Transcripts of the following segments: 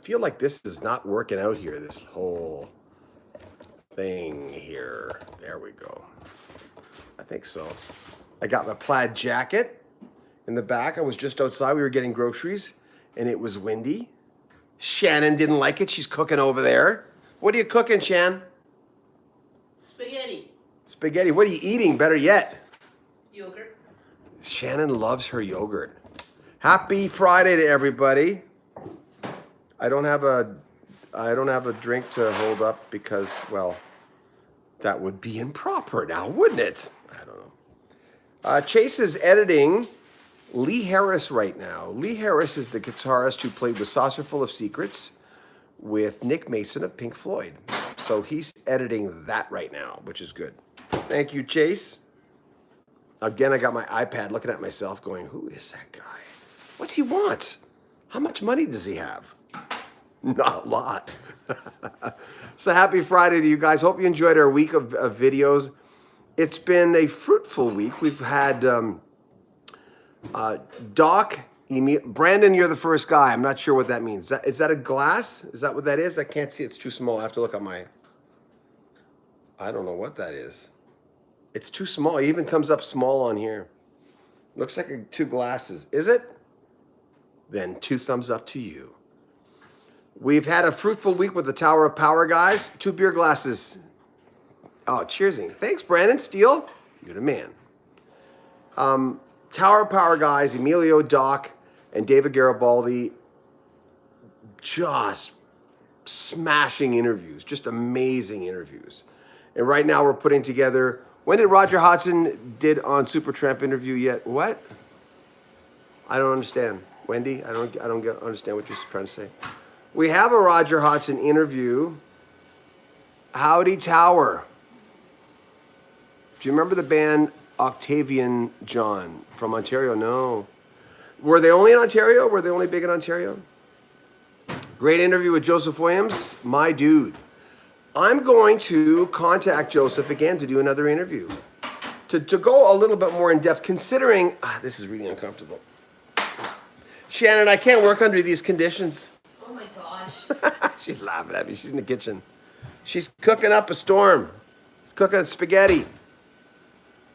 feel like this is not working out here, this whole thing here. There we go. I think so. I got my plaid jacket in the back. I was just outside. We were getting groceries, and it was windy. Shannon didn't like it. She's cooking over there. What are you cooking, Shan? Spaghetti. Spaghetti. What are you eating? Better yet. Yogurt. Shannon loves her yogurt. Happy Friday to everybody. I don't have a drink to hold up because, well, that would be improper now, wouldn't it? I don't know. Chase is editing Lee Harris right now. Lee Harris is the guitarist who played with Saucerful of Secrets with Nick Mason of Pink Floyd. So he's editing that right now, which is good. Thank you, Chase. Again, I got my iPad looking at myself going, who is that guy? What's he want? How much money does he have? Not a lot. So happy Friday to you guys. Hope you enjoyed our week of videos. It's been a fruitful week. We've had Doc, Brandon, you're the first guy. I'm not sure what that means. Is that a glass? Is that what that is? I can't see. It's too small. I have to look at my... I don't know what that is. It's too small. It even comes up small on here. Looks like 2 glasses. Is it? Then 2 thumbs up to you. We've had a fruitful week with the Tower of Power guys. 2 beer glasses. Oh, cheersing. Thanks, Brandon Steele. You're the man. Tower of Power guys, Emilio, Doc, and David Garibaldi, just smashing interviews, just amazing interviews. And right now we're putting together, when did Roger Hodgson did on Supertramp interview yet? What? I don't understand. Wendy, I don't understand what you're trying to say. We have a Roger Hodgson interview. Howdy Tower. Do you remember the band Octavian John from Ontario? No. Were they only in Ontario? Were they only big in Ontario? Great interview with Joseph Williams, my dude. I'm going to contact Joseph again to do another interview. To go a little bit more in depth, considering, this is really uncomfortable. Shannon, I can't work under these conditions. Oh my gosh. She's laughing at me. She's in the kitchen. She's cooking up a storm. She's cooking spaghetti.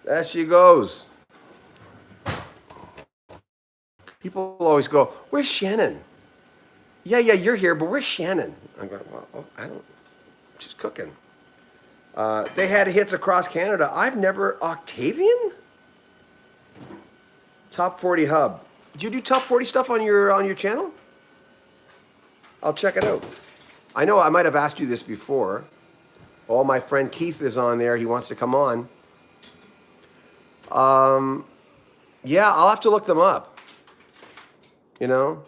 There she goes. People always go, where's Shannon? Yeah, you're here, but where's Shannon? I'm going, well, I don't, she's cooking. They had hits across Canada. I've never, Octavian? Top 40 Hub. Do you do top 40 stuff on your channel? I'll check it out. I know I might have asked you this before. Oh, my friend Keith is on there. He wants to come on. Yeah, I'll have to look them up. You know?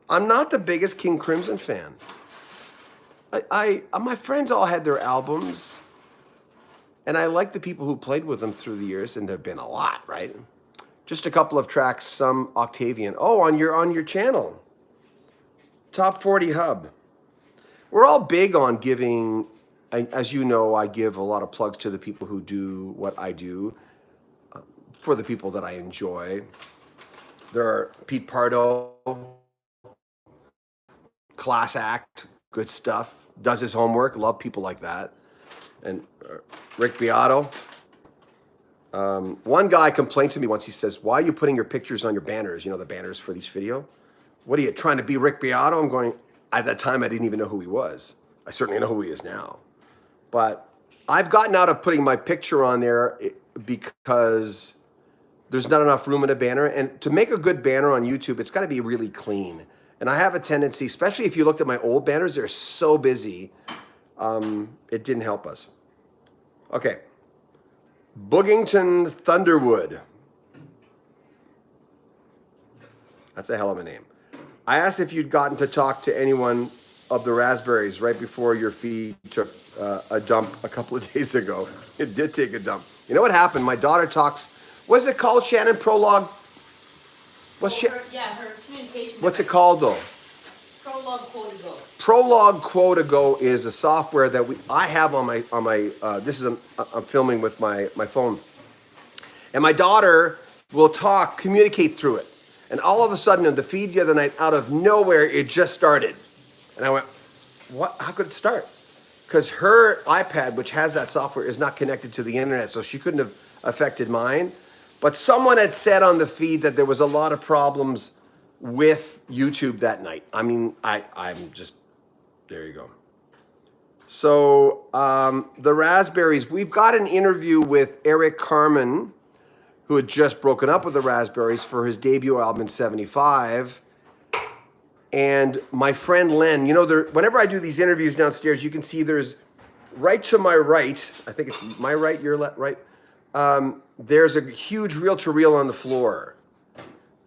I'm not the biggest King Crimson fan. My friends all had their albums, and I like the people who played with them through the years, and there've been a lot, right? Just a couple of tracks, some Octavian. Oh, on your channel. Top 40 Hub. We're all big on giving, as you know, I give a lot of plugs to the people who do what I do, for the people that I enjoy. There are Pete Pardo, class act, good stuff, does his homework, love people like that. And Rick Beato. One guy complained to me once, he says, why are you putting your pictures on your banners, you know, the banners for these video? What are you, trying to be Rick Beato? I'm going, at that time, I didn't even know who he was. I certainly know who he is now. But I've gotten out of putting my picture on there because there's not enough room in a banner. And to make a good banner on YouTube, it's got to be really clean. And I have a tendency, especially if you looked at my old banners, they're so busy. It didn't help us. Okay. Boogington Thunderwood. That's a hell of a name. I asked if you'd gotten to talk to anyone of the Raspberries right before your feed took a dump a couple of days ago. It did take a dump. You know what happened? My daughter talks, what's it called, Shannon? Prologue? Her communication. What's it called, though? Prologue Quotago. Prologue Quotago is a software that I have on my I'm filming with my phone. And my daughter will communicate through it. And all of a sudden, in the feed the other night, out of nowhere, it just started. And I went, what? How could it start? Because her iPad, which has that software, is not connected to the internet, so she couldn't have affected mine. But someone had said on the feed that there was a lot of problems with YouTube that night. I mean, I'm just, there you go. So the Raspberries, we've got an interview with Eric Carmen, who had just broken up with the Raspberries for his debut album in 75. And my friend Len, you know, whenever I do these interviews downstairs, you can see there's right to my right, I think it's my right, your right, there's a huge reel-to-reel on the floor.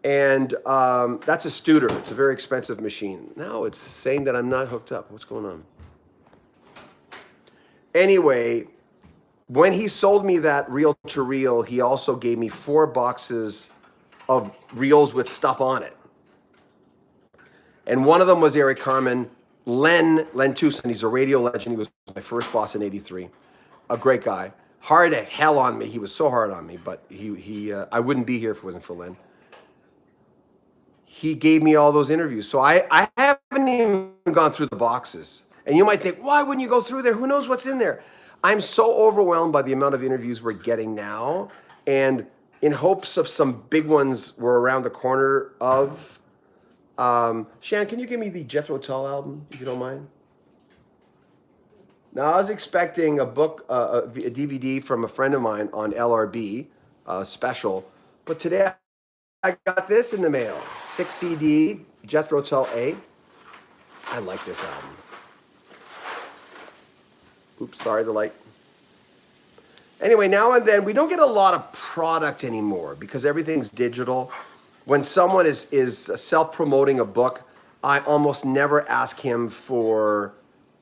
And that's a Studer. It's a very expensive machine. Now it's saying that I'm not hooked up. What's going on? Anyway, when he sold me that reel-to-reel, he also gave me 4 boxes of reels with stuff on it. And one of them was Eric Carmen. Len Tucson, he's a radio legend. He was my first boss in '83. A great guy. Hard as hell on me. He was so hard on me, but I wouldn't be here if it wasn't for Len. He gave me all those interviews. So I haven't even gone through the boxes. And you might think, why wouldn't you go through there? Who knows what's in there? I'm so overwhelmed by the amount of interviews we're getting now. And in hopes of some big ones we're around the corner of. Shan, can you give me the Jethro Tull album, if you don't mind? Now, I was expecting a book, a DVD from a friend of mine on LRB, special. But today I got this in the mail. 6 CD, Jethro Tull A. I like this album. Oops, sorry, the light. Anyway, now and then, we don't get a lot of product anymore because everything's digital. When someone is self-promoting a book, I almost never ask him for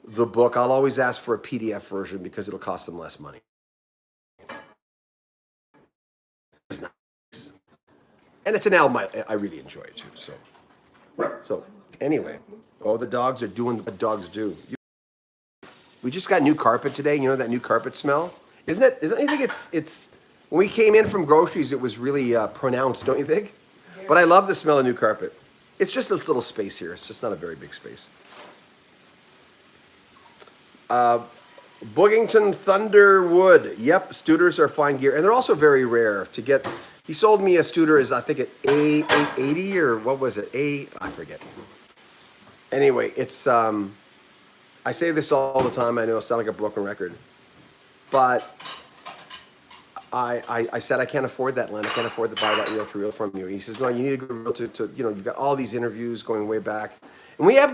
the book. I'll always ask for a PDF version because it'll cost them less money. It's nice. And it's an album I really enjoy it too. So anyway, the dogs are doing what dogs do. We just got new carpet today. You know that new carpet smell? Isn't it? I think it's when we came in from groceries, it was really pronounced, don't you think? But I love the smell of new carpet. It's just this little space here. It's just not a very big space. Boogington Thunderwood. Yep, Studers are fine gear. And they're also very rare to get. He sold me a Studer as I think at A880 or what was it? I forget. Anyway, it's I say this all the time. I know I sound like a broken record. But I said I can't afford that, Len. I can't afford to buy that reel-to-reel from you. He says, no, you need a good reel to you've got all these interviews going way back. And we've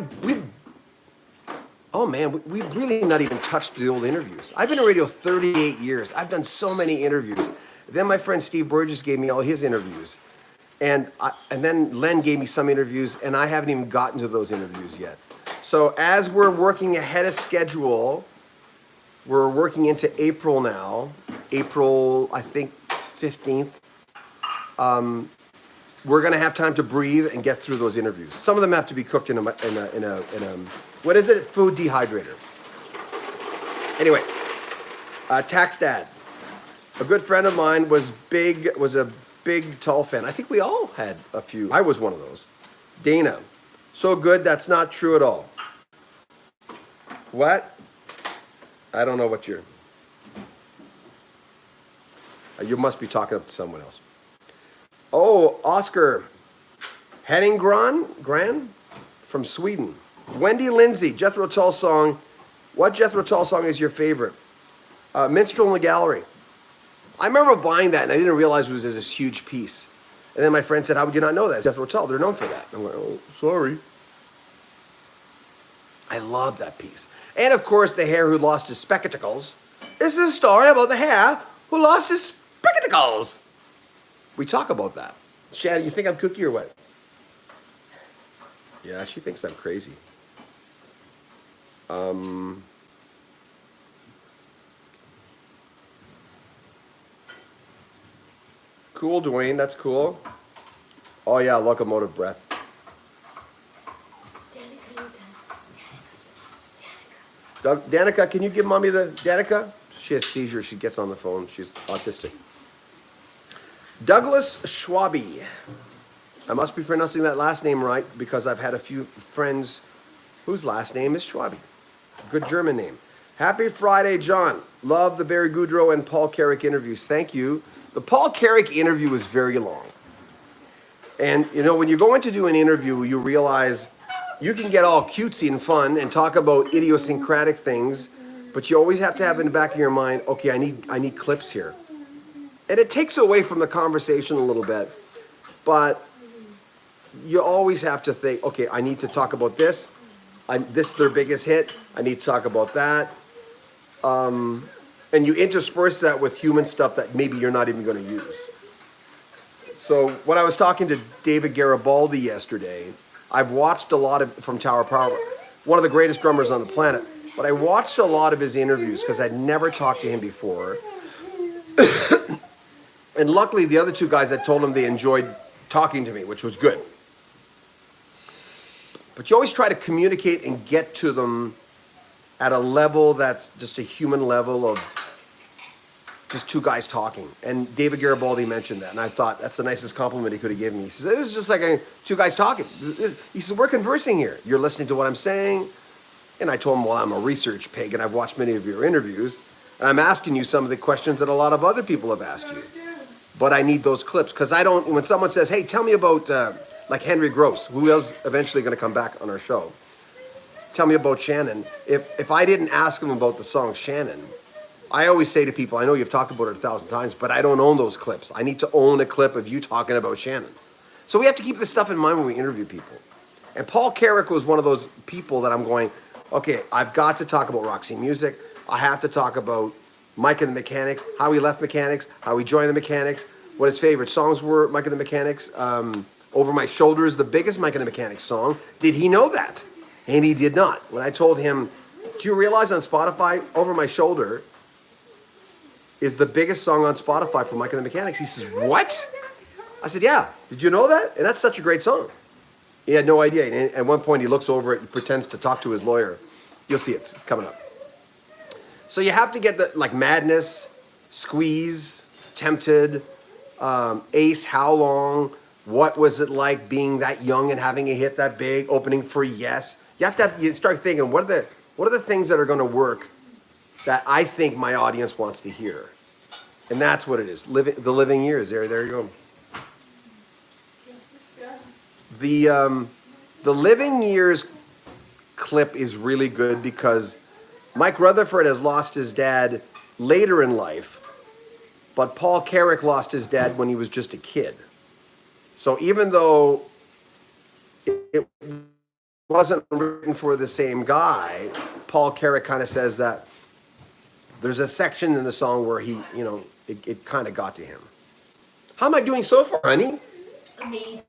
really not even touched the old interviews. I've been in radio 38 years. I've done so many interviews. Then my friend Steve Burgess gave me all his interviews. And then Len gave me some interviews, and I haven't even gotten to those interviews yet. So as we're working ahead of schedule, we're working into April now. April, I think, 15th. We're gonna have time to breathe and get through those interviews. Some of them have to be cooked in a what is it? Food dehydrator. Anyway, Tax Dad. A good friend of mine was a big Tull fan. I think we all had a few. I was one of those. Dana. So good, that's not true at all. What? I don't know what you're... You must be talking to someone else. Oh, Oscar Henninggran from Sweden. Wendy Lindsay, Jethro Tull song. What Jethro Tull song is your favorite? Minstrel in the Gallery. I remember buying that and I didn't realize it was this huge piece. And then my friend said, how would you not know that? It's Jethro Tull, they're known for that. I went, oh, sorry. I love that piece. And of course, the hare who lost his spectacles. This is a story about the hare who lost his spectacles. We talk about that. Shannon, you think I'm kooky or what? Yeah, she thinks I'm crazy. Cool, Dwayne, that's cool. Oh yeah, locomotive breath. Danica, can you give mommy the... Danica? She has seizures. She gets on the phone. She's autistic. Douglas Schwabe. I must be pronouncing that last name right because I've had a few friends whose last name is Schwabi. Good German name. Happy Friday, John. Love the Barry Goudreau and Paul Carrick interviews. Thank you. The Paul Carrick interview was very long. And, you know, when you go in to do an interview, you realize you can get all cutesy and fun and talk about idiosyncratic things, but you always have to have in the back of your mind, okay, I need clips here. And it takes away from the conversation a little bit, but you always have to think, okay, I need to talk about this. This is their biggest hit. I need to talk about that. And you intersperse that with human stuff that maybe you're not even going to use. So when I was talking to David Garibaldi yesterday, I've watched a lot of, from Tower Power, one of the greatest drummers on the planet, but I watched a lot of his interviews because I'd never talked to him before. And luckily the other two guys had told him they enjoyed talking to me, which was good. But you always try to communicate and get to them at a level that's just a human level of just two guys talking. And David Garibaldi mentioned that, and I thought that's the nicest compliment he could have given me. He says, this is just like two guys talking. He says, we're conversing here. You're listening to what I'm saying. And I told him, well, I'm a research pig, and I've watched many of your interviews, and I'm asking you some of the questions that a lot of other people have asked you. But I need those clips, because I don't, when someone says, hey, tell me about, like Henry Gross, who is eventually going to come back on our show. Tell me about Shannon. If I didn't ask him about the song Shannon, I always say to people, I know you've talked about it 1,000 times, but I don't own those clips. I need to own a clip of you talking about Shannon. So we have to keep this stuff in mind when we interview people. And Paul Carrick was one of those people that I'm going, okay, I've got to talk about Roxy Music. I have to talk about Mike and the Mechanics, how he left Mechanics, how he joined the Mechanics, what his favorite songs were, Mike and the Mechanics. Over My Shoulder is the biggest Mike and the Mechanics song. Did he know that? And he did not. When I told him, do you realize on Spotify, Over My Shoulder is the biggest song on Spotify for Mike and the Mechanics? He says, what? I said, yeah. Did you know that? And that's such a great song. He had no idea. And at one point he looks over it and pretends to talk to his lawyer. You'll see it. It's coming up. So you have to get the, like, Madness, Squeeze, Tempted, Ace, How Long, what was it like being that young and having a hit that big, opening for Yes. You start thinking, what are the things that are going to work that I think my audience wants to hear? And that's what it is. The Living Years. There you go. The Living Years clip is really good because Mike Rutherford has lost his dad later in life, but Paul Carrick lost his dad when he was just a kid. So even though it wasn't written for the same guy, Paul Carrick kind of says that there's a section in the song where he, you know, it kind of got to him. How am I doing so far, honey? Amazing.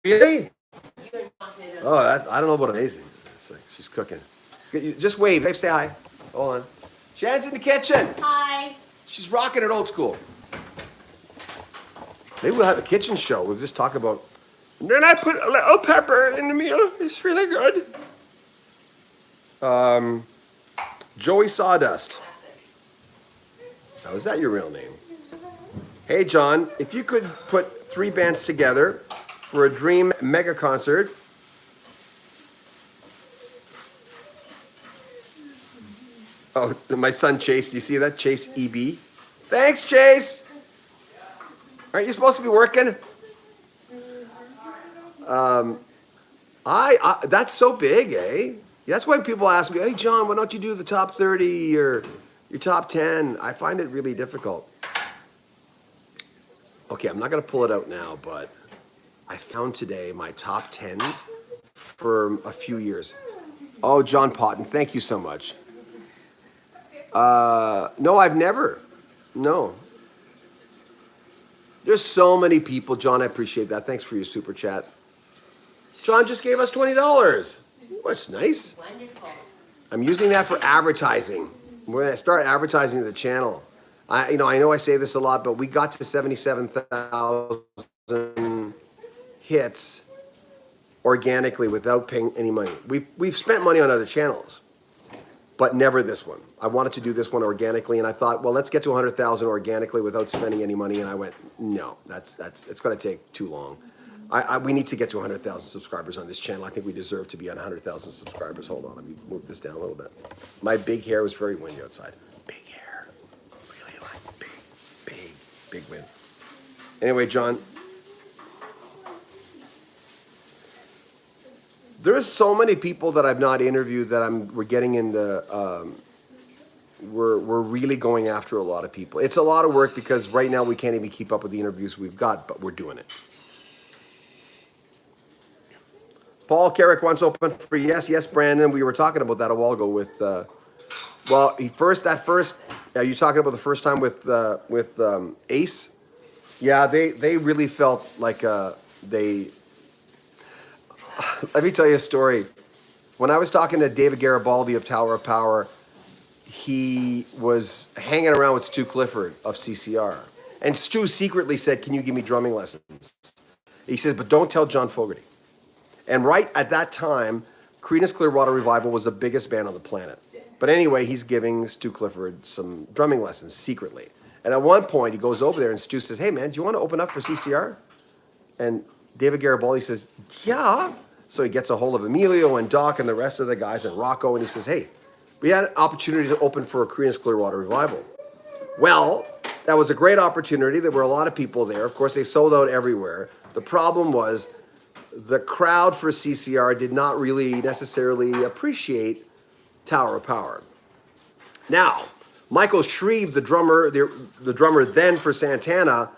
Really? You're knocking it out. Oh, I don't know about amazing. It's like she's cooking. Just wave. Say hi. Hold on. Shannon's in the kitchen. Hi. She's rocking it old school. Maybe we'll have a kitchen show. We'll just talk about. And then I put a little pepper in the meal. It's really good. Joey Sawdust. Classic. Now, is that your real name? Hey, John, if you could put 3 bands together for a dream mega concert, oh, my son Chase, do you see that? Chase EB. Thanks, Chase. Aren't you supposed to be working? That's so big, eh? That's why people ask me, hey, John, why don't you do the top 30 or your top 10? I find it really difficult. Okay, I'm not going to pull it out now, but I found today my top 10s for a few years. Oh, John Potton, thank you so much. No, I've never. No. There's so many people. John, I appreciate that. Thanks for your super chat. John just gave us $20. That's nice. Wonderful. I'm using that for advertising. We're going to start advertising the channel. I know I say this a lot, but we got to 77,000 hits organically without paying any money. We've spent money on other channels, but never this one. I wanted to do this one organically, and I thought, well, let's get to 100,000 organically without spending any money. And I went, no, it's going to take too long. We need to get to 100,000 subscribers on this channel. I think we deserve to be on 100,000 subscribers. Hold on, let me move this down a little bit. My big hair was very windy outside. Big hair, really like big wind. Anyway, John, there's so many people that I've not interviewed that we're getting into. We're really going after a lot of people. It's a lot of work because right now we can't even keep up with the interviews we've got, but we're doing it. Paul Carrick wants open for yes, Brandon. We were talking about that a while ago with. Are you talking about the first time with Ace? Yeah, they really felt like they. Let me tell you a story. When I was talking to David Garibaldi of Tower of Power, he was hanging around with Stu Clifford of CCR. And Stu secretly said, "Can you give me drumming lessons?" He said, "But don't tell John Fogerty." And right at that time, Creedence Clearwater Revival was the biggest band on the planet. But anyway, he's giving Stu Clifford some drumming lessons secretly. And at one point, he goes over there and Stu says, "Hey, man, do you want to open up for CCR?" And David Garibaldi says, "Yeah." So he gets a hold of Emilio and Doc and the rest of the guys and Rocco, and he says, "Hey, we had an opportunity to open for a Creedence Clearwater Revival." Well, that was a great opportunity. There were a lot of people there. Of course, they sold out everywhere. The problem was the crowd for CCR did not really necessarily appreciate Tower of Power. Now, Michael Shreve, the drummer then for Santana,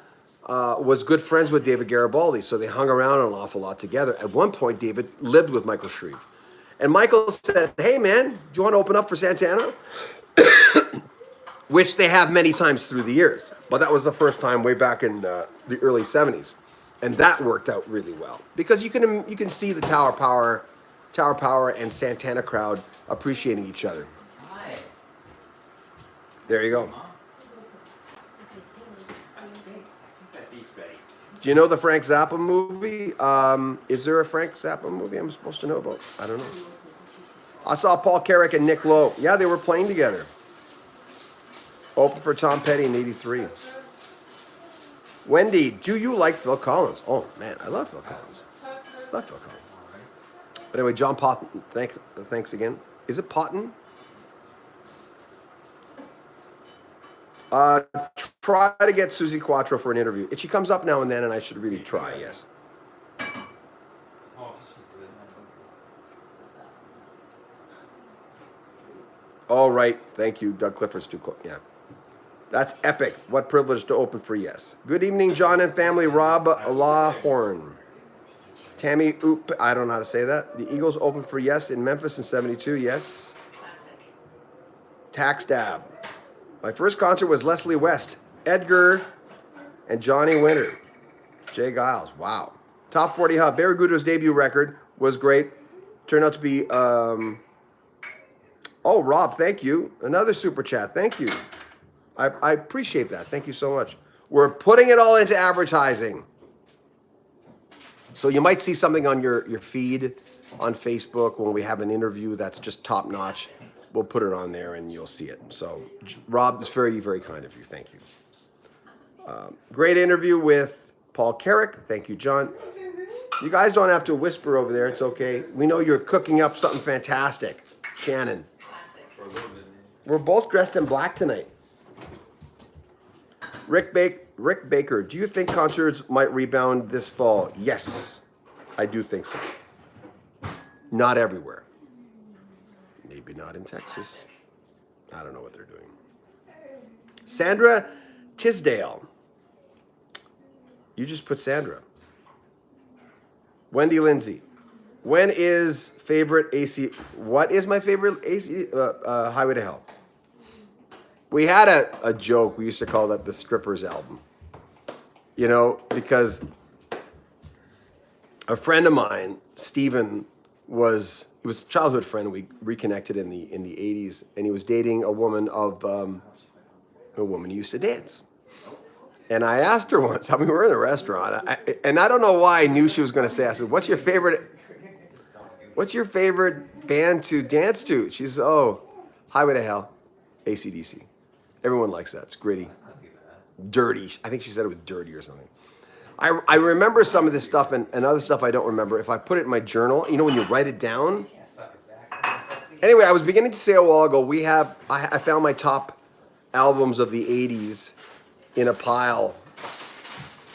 was good friends with David Garibaldi, so they hung around an awful lot together. At one point, David lived with Michael Shreve. And Michael said, "Hey, man, do you want to open up for Santana?" Which they have many times through the years. But that was the first time way back in the early 70s. And that worked out really well. Because you can see the Tower Power and Santana crowd appreciating each other. Hi. There you go. That beef's ready. Do you know the Frank Zappa movie? Is there a Frank Zappa movie I'm supposed to know about? I don't know. I saw Paul Carrick and Nick Lowe. Yeah, they were playing together. Open for Tom Petty in '83. Wendy, do you like Phil Collins? Oh, man, I love Phil Collins. Love Phil Collins. But anyway, John Potton, thanks again. Is it Potton? Try to get Susie Quattro for an interview. She comes up now and then, and I should really try, yes. Oh, she's good. All right. Thank you, Doug Clifford's too close. Yeah. That's epic. What privilege to open for yes. Good evening, John and family. Rob Lawhorn. Tammy Oop. I don't know how to say that. The Eagles opened for yes in Memphis in '72. Yes. Classic. Tax Dab. My first concert was Leslie West, Edgar, and Johnny Winter. Jay Giles. Wow. Top 40 Hub. Barry Goodr's debut record was great. Turned out to be... Oh, Rob, thank you. Another super chat. Thank you. I appreciate that. Thank you so much. We're putting it all into advertising. So you might see something on your feed on Facebook when we have an interview that's just top notch. We'll put it on there and you'll see it. So Rob, it's very, very kind of you. Thank you. Great interview with Paul Carrick. Thank you, John. You guys don't have to whisper over there. It's okay. We know you're cooking up something fantastic. Shannon. Classic. For a little bit. We're both dressed in black tonight. Rick Baker, do you think concerts might rebound this fall? Yes, I do think so. Not everywhere. Maybe not in Texas. I don't know what they're doing. Sandra Tisdale. You just put Sandra. Wendy Lindsay. When is favorite AC? What is my favorite AC? Highway to Hell. We had a joke. We used to call that the strippers album. You know, because a friend of mine, Steven, he was a childhood friend. We reconnected in the 80s, and he was dating a woman who used to dance. And I asked her once, we were in a restaurant, and I don't know why I knew she was going to say, I said, what's your favorite band to dance to? She says, oh, Highway to Hell, AC/DC. Everyone likes that. It's gritty. Dirty. I think she said it was dirty or something. I remember some of this stuff and other stuff I don't remember. If I put it in my journal, you know, when you write it down. Can't suck it back. Anyway, I was beginning to say a while ago, I found my top albums of the 80s in a pile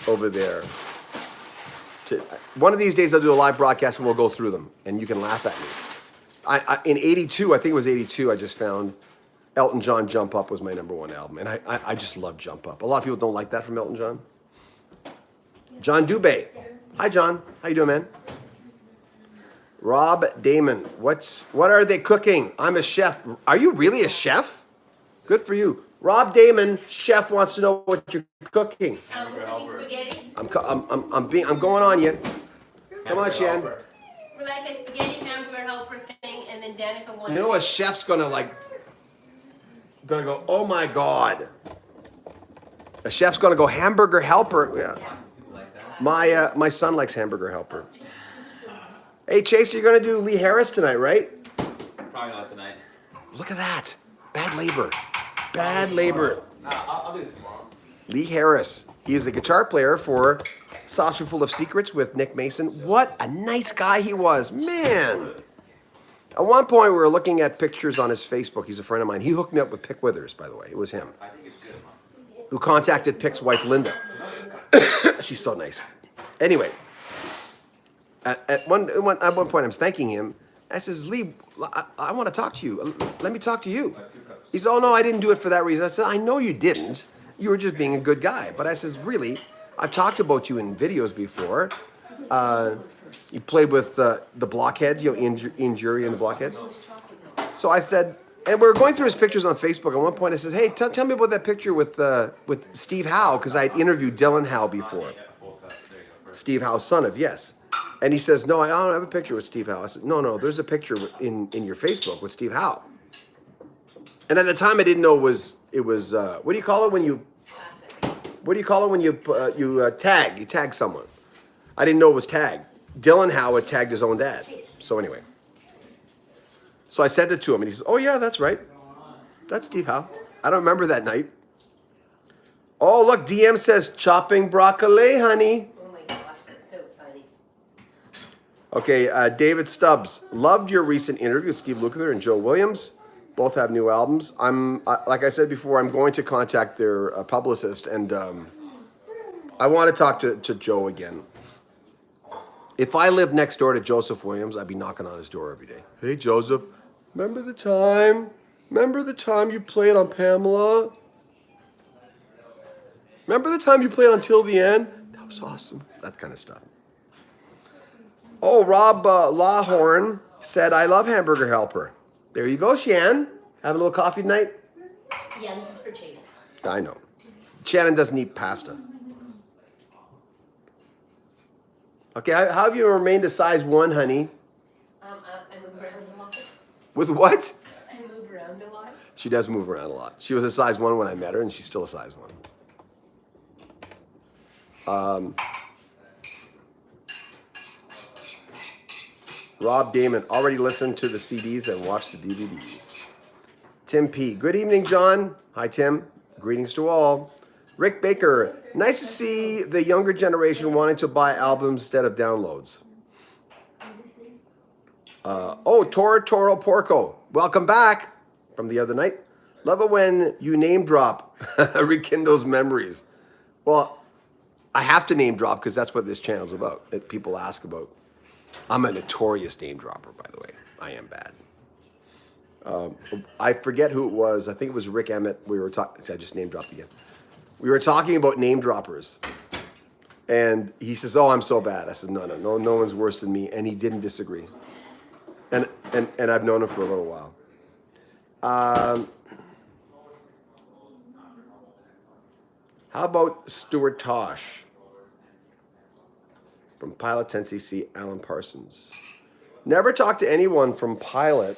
over there. One of these days I'll do a live broadcast and we'll go through them and you can laugh at me. In 82, I think it was 82, I just found Elton John Jump Up was my #1 album. And I just love Jump Up. A lot of people don't like that from Elton John. John Dubé. Hi, John. How you doing, man? Rob Damon. What are they cooking? I'm a chef. Are you really a chef? Good for you. Rob Damon, chef, wants to know what you're cooking. We're cooking spaghetti. I'm going on you. Come on, Shan. We're like a spaghetti hamburger helper thing, and then Danica wanted. You know a chef's gonna go, oh my God. A chef's gonna go hamburger helper. Yeah. My son likes hamburger helper. Hey Chase, you're gonna do Lee Harris tonight, right? Probably not tonight. Look at that. Bad labor. Bad labor. Nah, I'll do it tomorrow. Lee Harris. He is the guitar player for Saucer Full of Secrets with Nick Mason. What a nice guy he was. Man. At one point, we were looking at pictures on his Facebook. He's a friend of mine. He hooked me up with Pick Withers, by the way. It was him. I think it's good, huh? Who contacted Pick's wife, Linda. She's so nice. Anyway, at one point, I was thanking him. I says, Lee, I want to talk to you. Let me talk to you. He said, oh, no, I didn't do it for that reason. I said, I know you didn't. You were just being a good guy. But I says, really, I've talked about you in videos before. You played with the Blockheads, you know, Ian Jury and the Blockheads. So I said, and we were going through his pictures on Facebook. At one point, I said, hey, tell me about that picture with Steve Howe, because I had interviewed Dylan Howe before. Steve Howe's son of Yes. And he says, no, I don't have a picture with Steve Howe. I said, no, there's a picture in your Facebook with Steve Howe. And at the time, I didn't know it was what do you call it when you tag? You tag someone. I didn't know it was tagged. Dylan Howe had tagged his own dad. So anyway. So I sent it to him and he says, oh yeah, that's right. That's Steve Howe. I don't remember that night. Oh, look, DM says chopping broccoli, honey. Oh my gosh, that's so funny. Okay, David Stubbs. Loved your recent interview with Steve Lukather and Joe Williams. Both have new albums. Like I said before, I'm going to contact their publicist, and I want to talk to Joe again. If I lived next door to Joseph Williams, I'd be knocking on his door every day. Hey, Joseph, remember the time? Remember the time you played on Pamela? Remember the time you played on Till the End? That was awesome. That kind of stuff. Oh, Rob Lawhorn said, I love Hamburger Helper. There you go, Shan. Have a little coffee tonight? Yeah, this is for Chase. I know. Shannon doesn't eat pasta. Okay, how have you remained a size 1, honey? I move around a lot. With what? I move around a lot. She does move around a lot. She was a size 1 when I met her, and she's still a size 1. Rob Damon, already listened to the CDs and watched the DVDs. Tim P. Good evening, John. Hi, Tim. Greetings to all. Rick Baker, nice to see the younger generation wanting to buy albums instead of downloads. Toro Porco, welcome back from the other night. Love it when you name drop, rekindles memories. Well, I have to name drop because that's what this channel's about, that people ask about. I'm a notorious name dropper, by the way. I am bad. I forget who it was. I think it was Rick Emmett. We were talking. I just name dropped again. We were talking about name droppers, and he says, "Oh, I'm so bad." I said, "No one's worse than me," and he didn't disagree. And I've known him for a little while. How about Stuart Tosh from Pilot 10cc, Alan Parsons? Never talked to anyone from Pilot.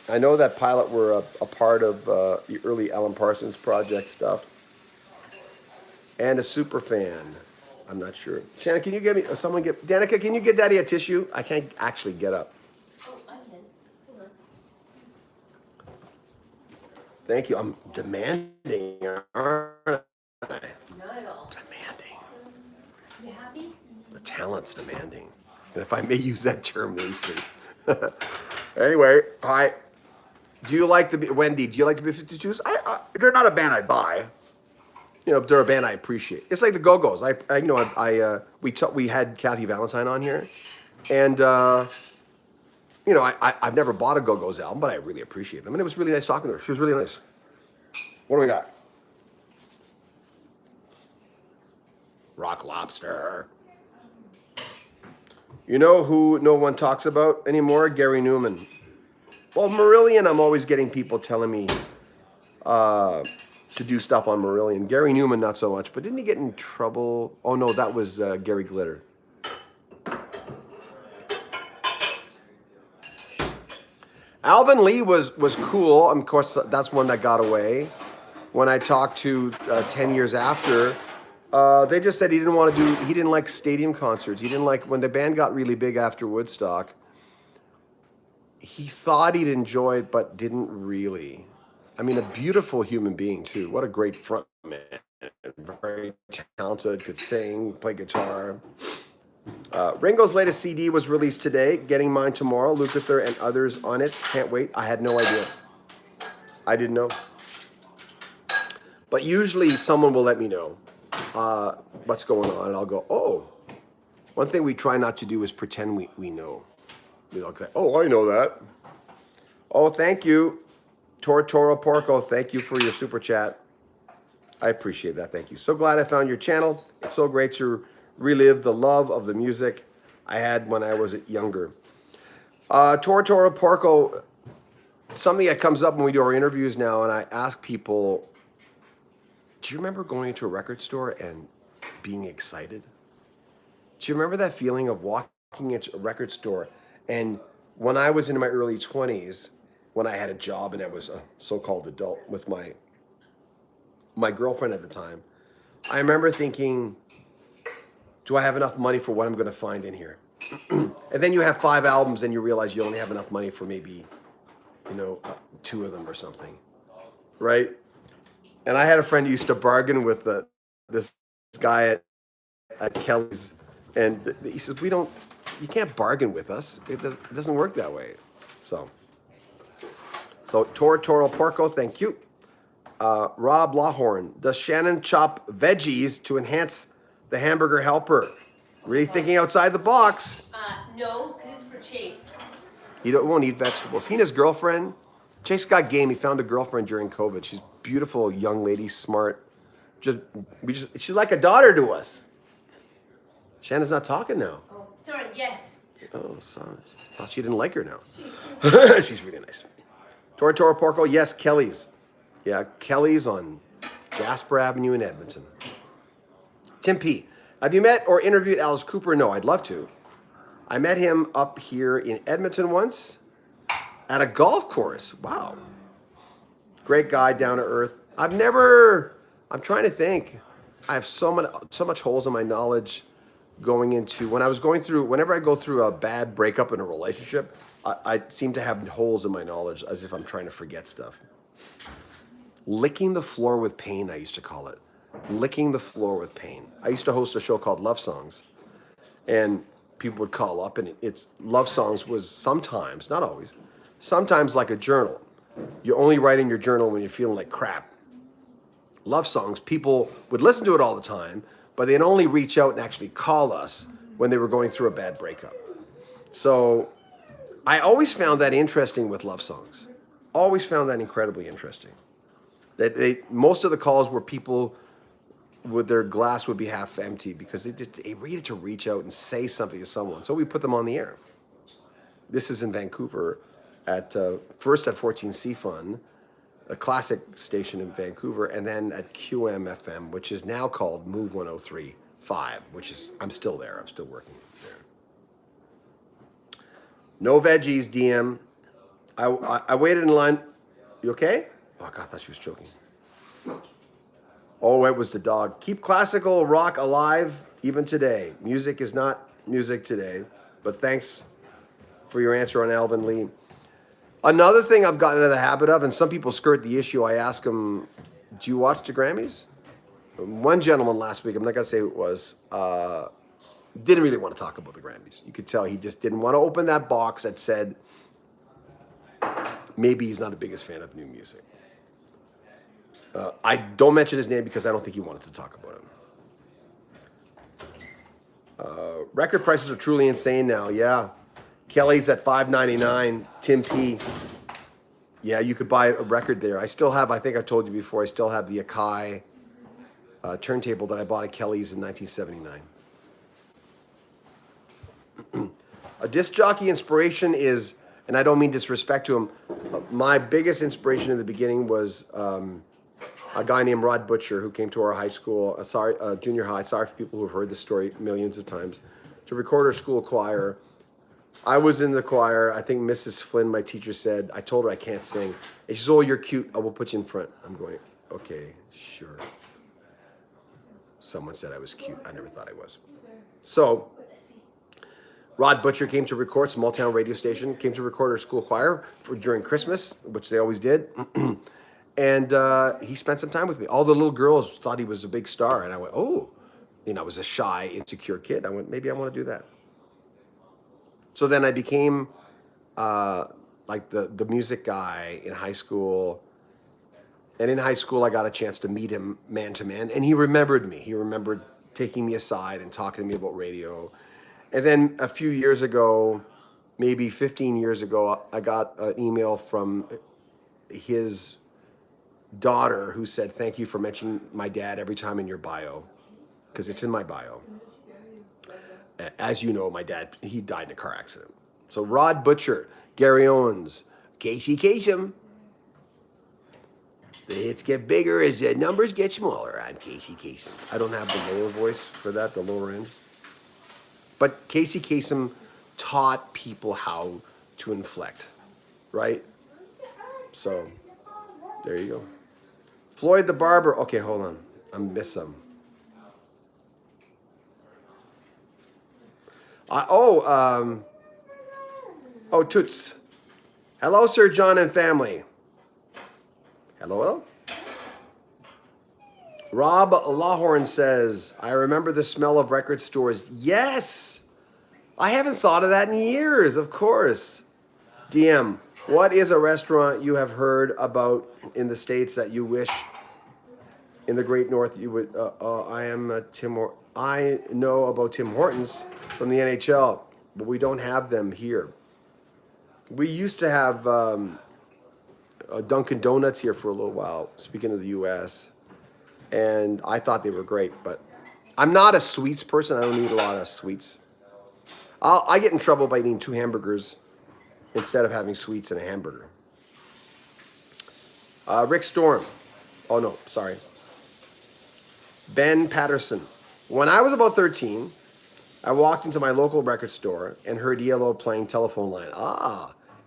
I know that Pilot were a part of the early Alan Parsons project stuff. And a super fan. I'm not sure. Shannon, can you get me, Danica, can you get Daddy a tissue? I can't actually get up. Oh, I can. Hold on. Thank you. I'm demanding, aren't I? Not at all. Demanding. balance demanding. If I may use that term loosely. Anyway, hi. Do you like the Wendy? Do you like the B-52s? They're not a band I buy. You know, they're a band I appreciate. It's like the Go-Go's. We had Kathy Valentine on here, and you know, I've never bought a Go-Go's album, but I really appreciate them, and it was really nice talking to her. She was really nice. What do we got? Rock Lobster. You know who no one talks about anymore? Gary Newman. Well, Marillion, I'm always getting people telling me to do stuff on Marillion. Gary Newman, not so much. But didn't he get in trouble? Oh, no, that was Gary Glitter. Alvin Lee was cool. Of course, that's one that got away. When I talked to 10 years after, they just said he didn't like stadium concerts. He didn't like, when the band got really big after Woodstock, he thought he'd enjoy it, but didn't really. I mean, a beautiful human being, too. What a great front man. Very talented, could sing, play guitar. Ringo's latest CD was released today. Getting mine tomorrow. Lukather and others on it. Can't wait. I had no idea. I didn't know. But usually someone will let me know what's going on, and I'll go, oh. One thing we try not to do is pretend we know. We'll say, oh, I know that. Oh, thank you. Toro Porco, thank you for your super chat. I appreciate that. Thank you. So glad I found your channel. It's so great to relive the love of the music I had when I was younger. Toro Porco, something that comes up when we do our interviews now, and I ask people, do you remember going into a record store and being excited? Do you remember that feeling of walking into a record store? And when I was in my early 20s, when I had a job and I was a so-called adult with my girlfriend at the time, I remember thinking, do I have enough money for what I'm going to find in here? And then you have 5 albums and you realize you only have enough money for maybe, 2 of them or something, right? And I had a friend who used to bargain with this guy at Kelly's, and he says, you can't bargain with us. It doesn't work that way. So Toro Porco, thank you. Rob Lawhorn, does Shannon chop veggies to enhance the hamburger helper? Really thinking outside the box. No, because it's for Chase. He won't eat vegetables. He and his girlfriend, Chase got game. He found a girlfriend during COVID. She's a beautiful young lady, smart. She's like a daughter to us. Shannon's not talking now. Oh, sorry, yes. Oh, sorry. Thought she didn't like her now. She's really nice. Toro Porco, yes, Kelly's. Yeah, Kelly's on Jasper Avenue in Edmonton. Tim P. Have you met or interviewed Alice Cooper? No, I'd love to. I met him up here in Edmonton once at a golf course. Wow. Great guy, down to earth. I'm trying to think. I have so much holes in my knowledge going into, whenever I go through a bad breakup in a relationship, I seem to have holes in my knowledge as if I'm trying to forget stuff. Licking the floor with pain, I used to call it. Licking the floor with pain. I used to host a show called Love Songs, and people would call up, and Love Songs was sometimes, not always, sometimes like a journal. You only write in your journal when you're feeling like crap. Love Songs, people would listen to it all the time, but they'd only reach out and actually call us when they were going through a bad breakup. So I always found that interesting with Love Songs. Always found that incredibly interesting. That most of the calls were people with their glass would be half empty because they needed to reach out and say something to someone. So we put them on the air. This is in Vancouver first at 14C Fun, a classic station in Vancouver, and then at QM-FM, which is now called Move 103.5, I'm still there. I'm still working there. No veggies, DM. I waited in line. You okay? Oh, God, I thought she was choking. Oh, it was the dog. Keep classical rock alive even today. Music is not music today, but thanks for your answer on Alvin Lee. Another thing I've gotten into the habit of, and some people skirt the issue, I ask them, do you watch the Grammys? One gentleman last week, I'm not going to say who it was, Didn't really want to talk about the Grammys. You could tell he just didn't want to open that box that said maybe he's not the biggest fan of new music. I don't mention his name because I don't think he wanted to talk about it. Record prices are truly insane now. Yeah, Kelly's at $5.99. Tim P. Yeah, you could buy a record there. I still have. I think I told you before. I still have the Akai turntable that I bought at Kelly's in 1979. A disc jockey inspiration is, and I don't mean disrespect to him, my biggest inspiration in the beginning was a guy named Rod Butcher who came to our high school, junior high, sorry for people who have heard this story millions of times, to record our school choir. I was in the choir. I think Mrs. Flynn, my teacher, said, I told her I can't sing. And she said, oh, you're cute. I will put you in front. I'm going, okay, sure. Someone said I was cute. I never thought I was. So Rod Butcher came to record, small town radio station, came to record our school choir during Christmas, which they always did. And he spent some time with me. All the little girls thought he was a big star. And I went, oh, I was a shy, insecure kid. I went, maybe I want to do that. So then I became like the music guy in high school. And in high school, I got a chance to meet him man to man. And he remembered me. He remembered taking me aside and talking to me about radio. And then a few years ago, maybe 15 years ago, I got an email from his daughter who said, thank you for mentioning my dad every time in your bio, because it's in my bio. As you know, my dad, he died in a car accident. So Rod Butcher, Gary Owens, Casey Kasem. The hits get bigger as the numbers get smaller. I'm Casey Kasem. I don't have the lower voice for that, the lower end. But Casey Kasem taught people how to inflect, right? So there you go. Floyd the Barber. Okay, hold on. I miss some. Toots. Hello, Sir John and family. Hello. Rob Lawhorn says, I remember the smell of record stores. Yes. I haven't thought of that in years, of course. DM, what is a restaurant you have heard about in the States that you wish in the Great North you would, I know about Tim Hortons from the NHL, but we don't have them here. We used to have Dunkin' Donuts here for a little while, speaking of the U.S., and I thought they were great, but I'm not a sweets person. I don't eat a lot of sweets. I get in trouble by eating 2 hamburgers instead of having sweets and a hamburger. Rick Storm. Oh, no, sorry. Ben Patterson. When I was about 13, I walked into my local record store and heard ELO playing Telephone Line.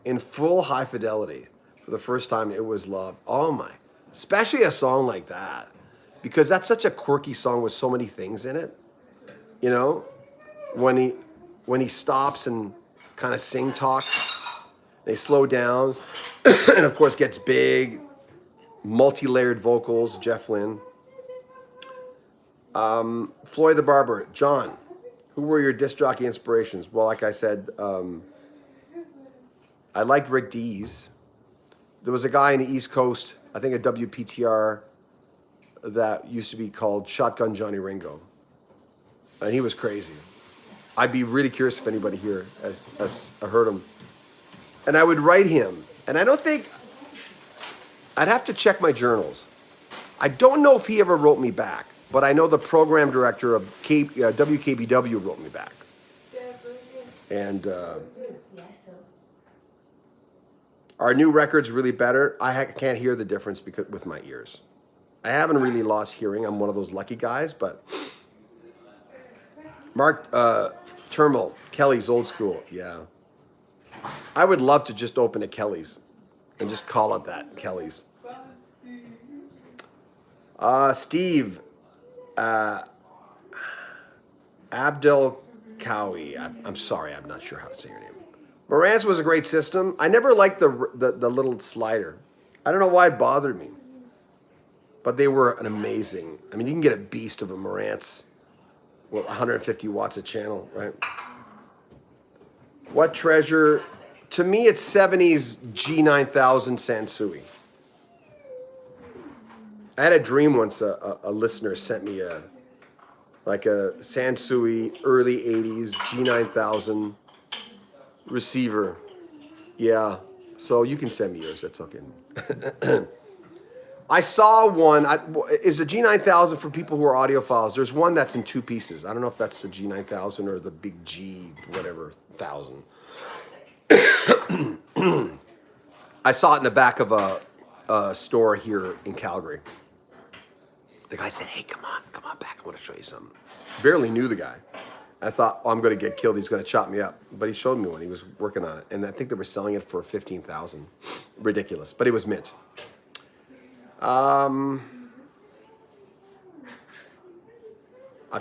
In full high fidelity. For the first time, it was love. Oh, my. Especially a song like that. Because that's such a quirky song with so many things in it. You know? When he stops and kind of sing talks, they slow down, and of course gets big, multi-layered vocals, Jeff Lynne. Floyd the Barber, John, who were your disc jockey inspirations? Well, like I said, I liked Rick Dees. There was a guy in the East Coast, I think a WPTR, that used to be called Shotgun Johnny Ringo. And he was crazy. I'd be really curious if anybody here has heard him. And I would write him. And I don't think, I'd have to check my journals. I don't know if he ever wrote me back, but I know the program director of WKBW wrote me back. And our new record's really better. I can't hear the difference because with my ears. I haven't really lost hearing. I'm one of those lucky guys, but Mark Termal, Kelly's Old School. Yeah. I would love to just open a Kelly's and just call it that, Kelly's. Steve Abdel Kawi. I'm sorry, I'm not sure how to say your name. Marantz was a great system. I never liked the little slider. I don't know why it bothered me. But they were an amazing. I mean, you can get a beast of a Marantz well, 150 watts a channel, right? What treasure? To me, it's 70s G9000 Sansui. I had a dream once. A listener sent me a Sansui early 80s G9000 receiver. Yeah, so you can send me yours. That's okay. I saw one. Is a G9000 for people who are audiophiles? There's one that's in two pieces. I don't know if that's the G9000 or the big G whatever 1000. I saw it in the back of a store here in Calgary. The guy said, "Hey, come on back. I want to show you something." Barely knew the guy. I thought, oh, I'm going to get killed. He's going to chop me up. But he showed me one. He was working on it, and I think they were selling it for $15,000. Ridiculous, but it was mint. I'm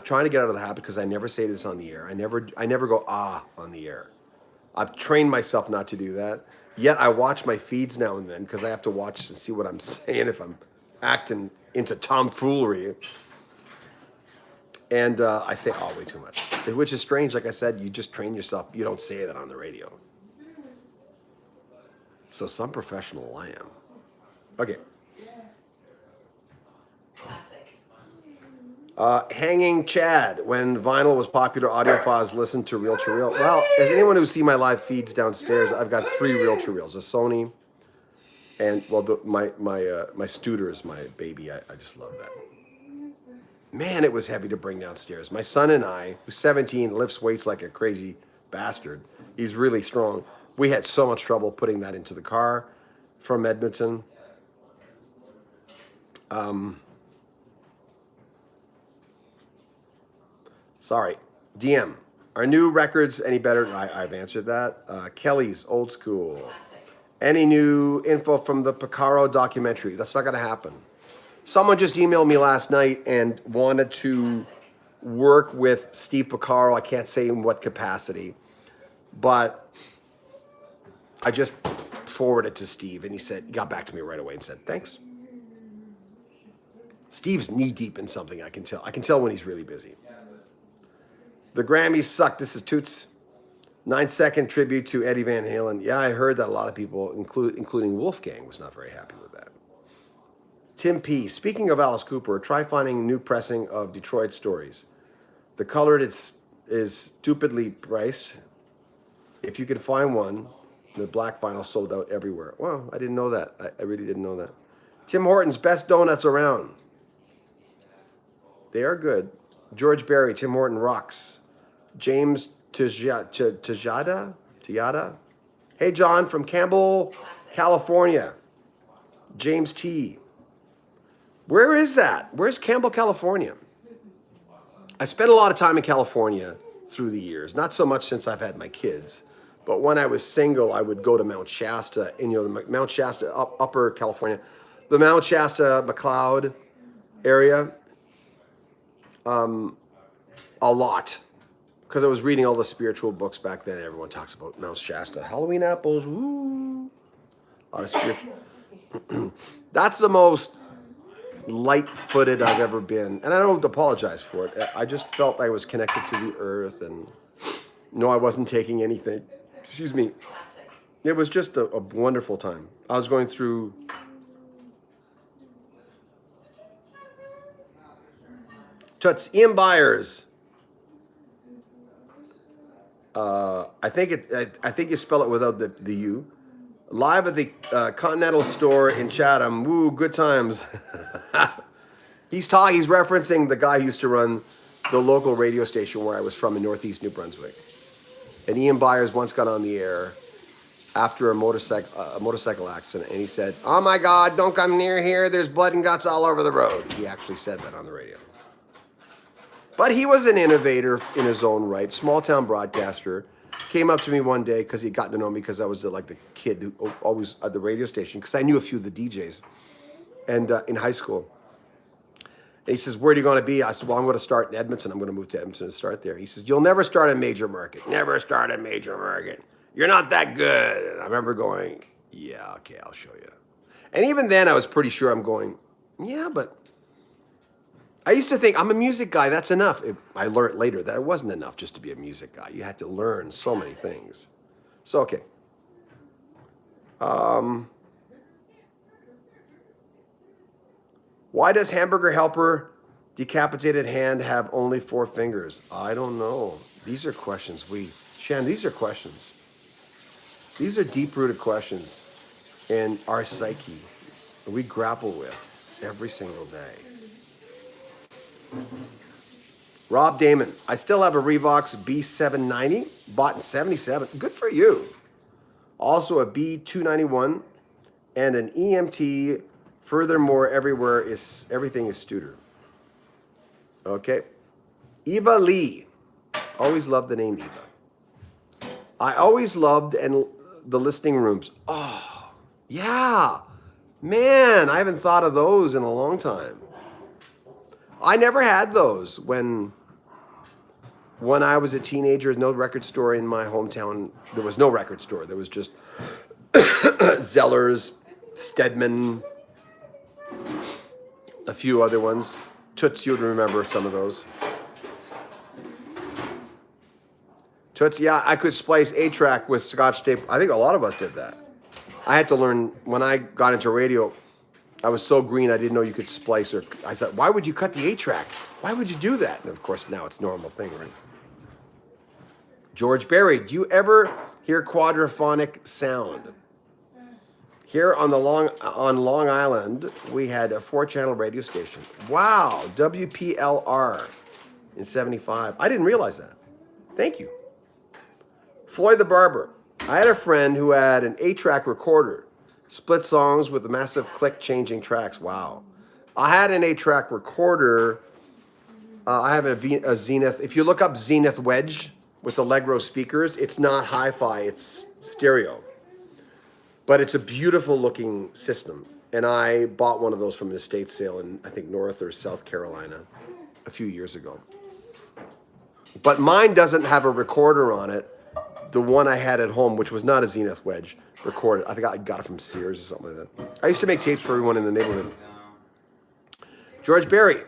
trying to get out of the habit because I never say this on the air. I never go on the air. I've trained myself not to do that. Yet I watch my feeds now and then because I have to watch and see what I'm saying if I'm acting into tomfoolery. And I say way too much, which is strange. Like I said, you just train yourself. You don't say that on the radio. So some professional I am. Okay. Classic. Hanging Chad. When vinyl was popular, audiophiles listened to reel to reel. Well, if anyone who see my live feeds downstairs, I've got 3 reel to reels: a Sony, and well, my Studer is my baby. I just love that. Man, it was heavy to bring downstairs. My son and I, who's 17, lifts weights like a crazy bastard. He's really strong. We had so much trouble putting that into the car from Edmonton. Sorry. DM. Are new records any better? I've answered that. Kelly's Old School. Classic. Any new info from the Picaro documentary? That's not going to happen. Someone just emailed me last night and wanted to work with Steve Picaro. I can't say in what capacity, but I just forwarded to Steve, and he got back to me right away and said, thanks. Steve's knee deep in something, I can tell. I can tell when he's really busy. The Grammys suck. This is Toots. 9-second tribute to Eddie Van Halen. Yeah, I heard that a lot of people, including Wolfgang, was not very happy with that. Tim P. Speaking of Alice Cooper, try finding new pressing of Detroit Stories. The colored is stupidly priced. If you can find one, the black vinyl sold out everywhere. Well, I didn't know that. I really didn't know that. Tim Hortons, best donuts around. They are good. George Berry, Tim Horton rocks. James Tejada? Hey, John from Campbell, California. James T. Where is that? Where's Campbell, California? I spent a lot of time in California through the years. Not so much since I've had my kids, but when I was single, I would go to Mount Shasta, and the Mount Shasta, upper California, the Mount Shasta, McLeod area, a lot. Because I was reading all the spiritual books back then. Everyone talks about Mount Shasta. Halloween apples, woo. A lot of spiritual. That's the most light-footed I've ever been. And I don't apologize for it. I just felt I was connected to the earth and no, I wasn't taking anything. Excuse me. Classic. It was just a wonderful time. I was going through... Toots, Ian Byers. I think you spell it without the U. Live at the Continental store in Chatham. Woo, good times. He's referencing the guy who used to run the local radio station where I was from in Northeast New Brunswick. And Ian Byers once got on the air after a motorcycle accident, and he said, "Oh my God, don't come near here. There's blood and guts all over the road." He actually said that on the radio. But he was an innovator in his own right, small town broadcaster. Came up to me one day because he'd gotten to know me because I was the kid who always at the radio station because I knew a few of the DJs and in high school. And he says, "Where are you going to be?" I said, "Well, I'm going to start in Edmonton. I'm going to move to Edmonton and start there." He says, "You'll never start a major market. Never start a major market. You're not that good." And I remember going, "Yeah, okay, I'll show you." And even then I was pretty sure I'm going, "Yeah, but I used to think I'm a music guy. That's enough. I learned later that it wasn't enough just to be a music guy. You had to learn so many things. So okay. Why does Hamburger Helper decapitated hand have only 4 fingers? I don't know. These are questions Shan, these are questions. These are deep-rooted questions in our psyche that we grapple with every single day. Rob Damon, I still have a Revox B790, bought in 77. Good for you. Also a B291 and an EMT. Furthermore, everything is Studer. Okay. Eva Lee. Always loved the name Eva. I always loved the listening rooms. Oh, yeah. Man, I haven't thought of those in a long time. I never had those when I was a teenager. No record store in my hometown. There was no record store. There was just Zellers, Stedman, a few other ones. Toots, you would remember some of those. Toots, yeah, I could splice 8-track with Scotch tape. I think a lot of us did that. I had to learn, when I got into radio, I was so green I didn't know you could splice or, I said, why would you cut the 8-track? Why would you do that? And of course, now it's a normal thing, right? George Berry, do you ever hear quadraphonic sound? Here on Long Island, we had a 4-channel radio station. Wow, WPLR in 75. I didn't realize that. Thank you. Floyd the Barber. I had a friend who had an 8-track recorder, split songs with a massive click changing tracks. Wow. I had an 8-track recorder. I have a Zenith. If you look up Zenith Wedge with Allegro speakers, it's not hi-fi, it's stereo. But it's a beautiful looking system. And I bought one of those from an estate sale in, I think, North or South Carolina a few years ago. But mine doesn't have a recorder on it. The one I had at home, which was not a Zenith Wedge, recorded. I think I got it from Sears or something like that. I used to make tapes for everyone in the neighborhood. George Berry.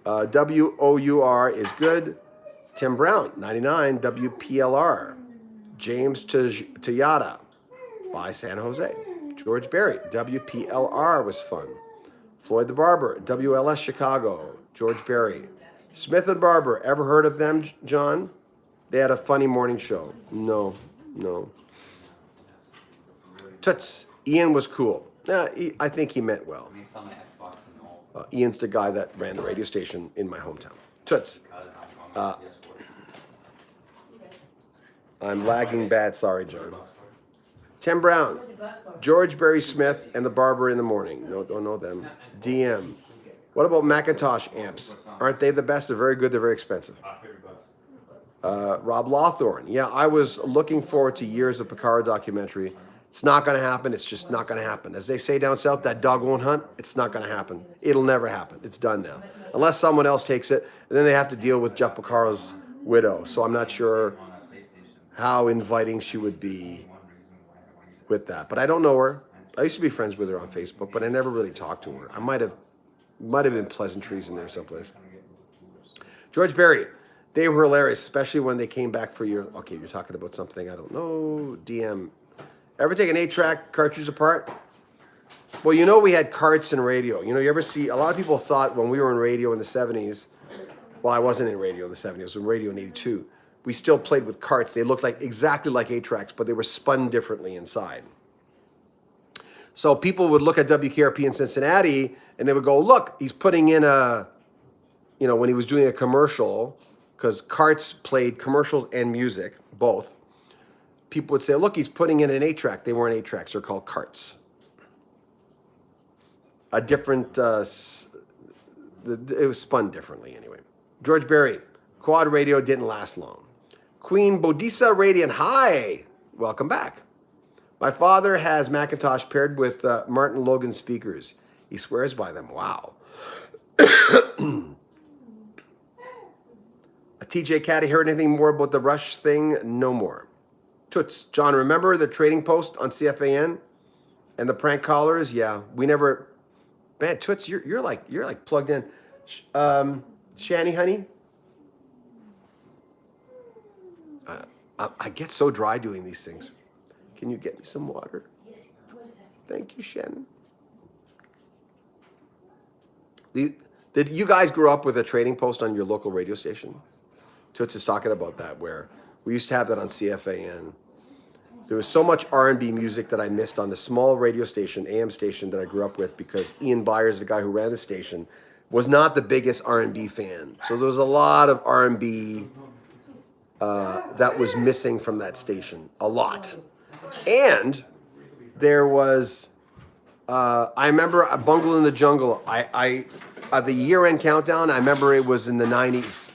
WOUR is good. Tim Brown, 99. WPLR. James Toyota by San Jose. George Berry. WPLR was fun. Floyd the Barber. WLS Chicago. George Berry. Smith and Barber. Ever heard of them, John? They had a funny morning show. No. Toots. Ian was cool. I think he meant well. Ian's the guy that ran the radio station in my hometown. Toots. I'm lagging bad. Sorry, John. Tim Brown. George Berry Smith and the Barber in the Morning. No, don't know them. DM. What about Macintosh amps? Aren't they the best? They're very good. They're very expensive. Rob Lawthorne. Yeah, I was looking forward to years of Picard documentary. It's not going to happen. It's just not going to happen. As they say down south, that dog won't hunt. It's not going to happen. It'll never happen. It's done now. Unless someone else takes it, and then they have to deal with Jeff Picaro's widow. So I'm not sure how inviting she would be with that. But I don't know her. I used to be friends with her on Facebook, but I never really talked to her. I might have been pleasantries in there someplace. George Berry. They were hilarious, especially when they came back for your... Okay, you're talking about something I don't know. DM. Ever take an 8-track cartridge apart? Well, you know we had carts in radio. You know, you ever see... A lot of people thought when we were in radio in the 70s... Well, I wasn't in radio in the 70s. I was in radio in 82. We still played with carts. They looked exactly like 8-tracks, but they were spun differently inside. So people would look at WKRP in Cincinnati, and they would go, look, he's putting in a... You know, when he was doing a commercial... Because carts played commercials and music, both. People would say, look, he's putting in an 8-track. They weren't 8-tracks. They're called carts. A different, it was spun differently anyway. George Berry, quad radio didn't last long. Queen Bodisa Radiant, hi. Welcome back. My father has Macintosh paired with Martin Logan speakers. He swears by them. Wow. TJ Caddy, heard anything more about the Rush thing? No more. Toots, John, remember the trading post on CFAN and the prank callers? Yeah, we never. Man, Toots, you're like plugged in. Shani, honey. I get so dry doing these things. Can you get me some water? Yes, 1 second. Thank you, Shannon. Did you guys grow up with a trading post on your local radio station? Toots is talking about that, where we used to have that on CFAN. There was so much R&B music that I missed on the small radio station, AM station that I grew up with, because Ian Byers, the guy who ran the station, was not the biggest R&B fan. So there was a lot of R&B that was missing from that station, a lot. And there was, I remember a Bungle in the Jungle. The year-end countdown, I remember it was in the 90s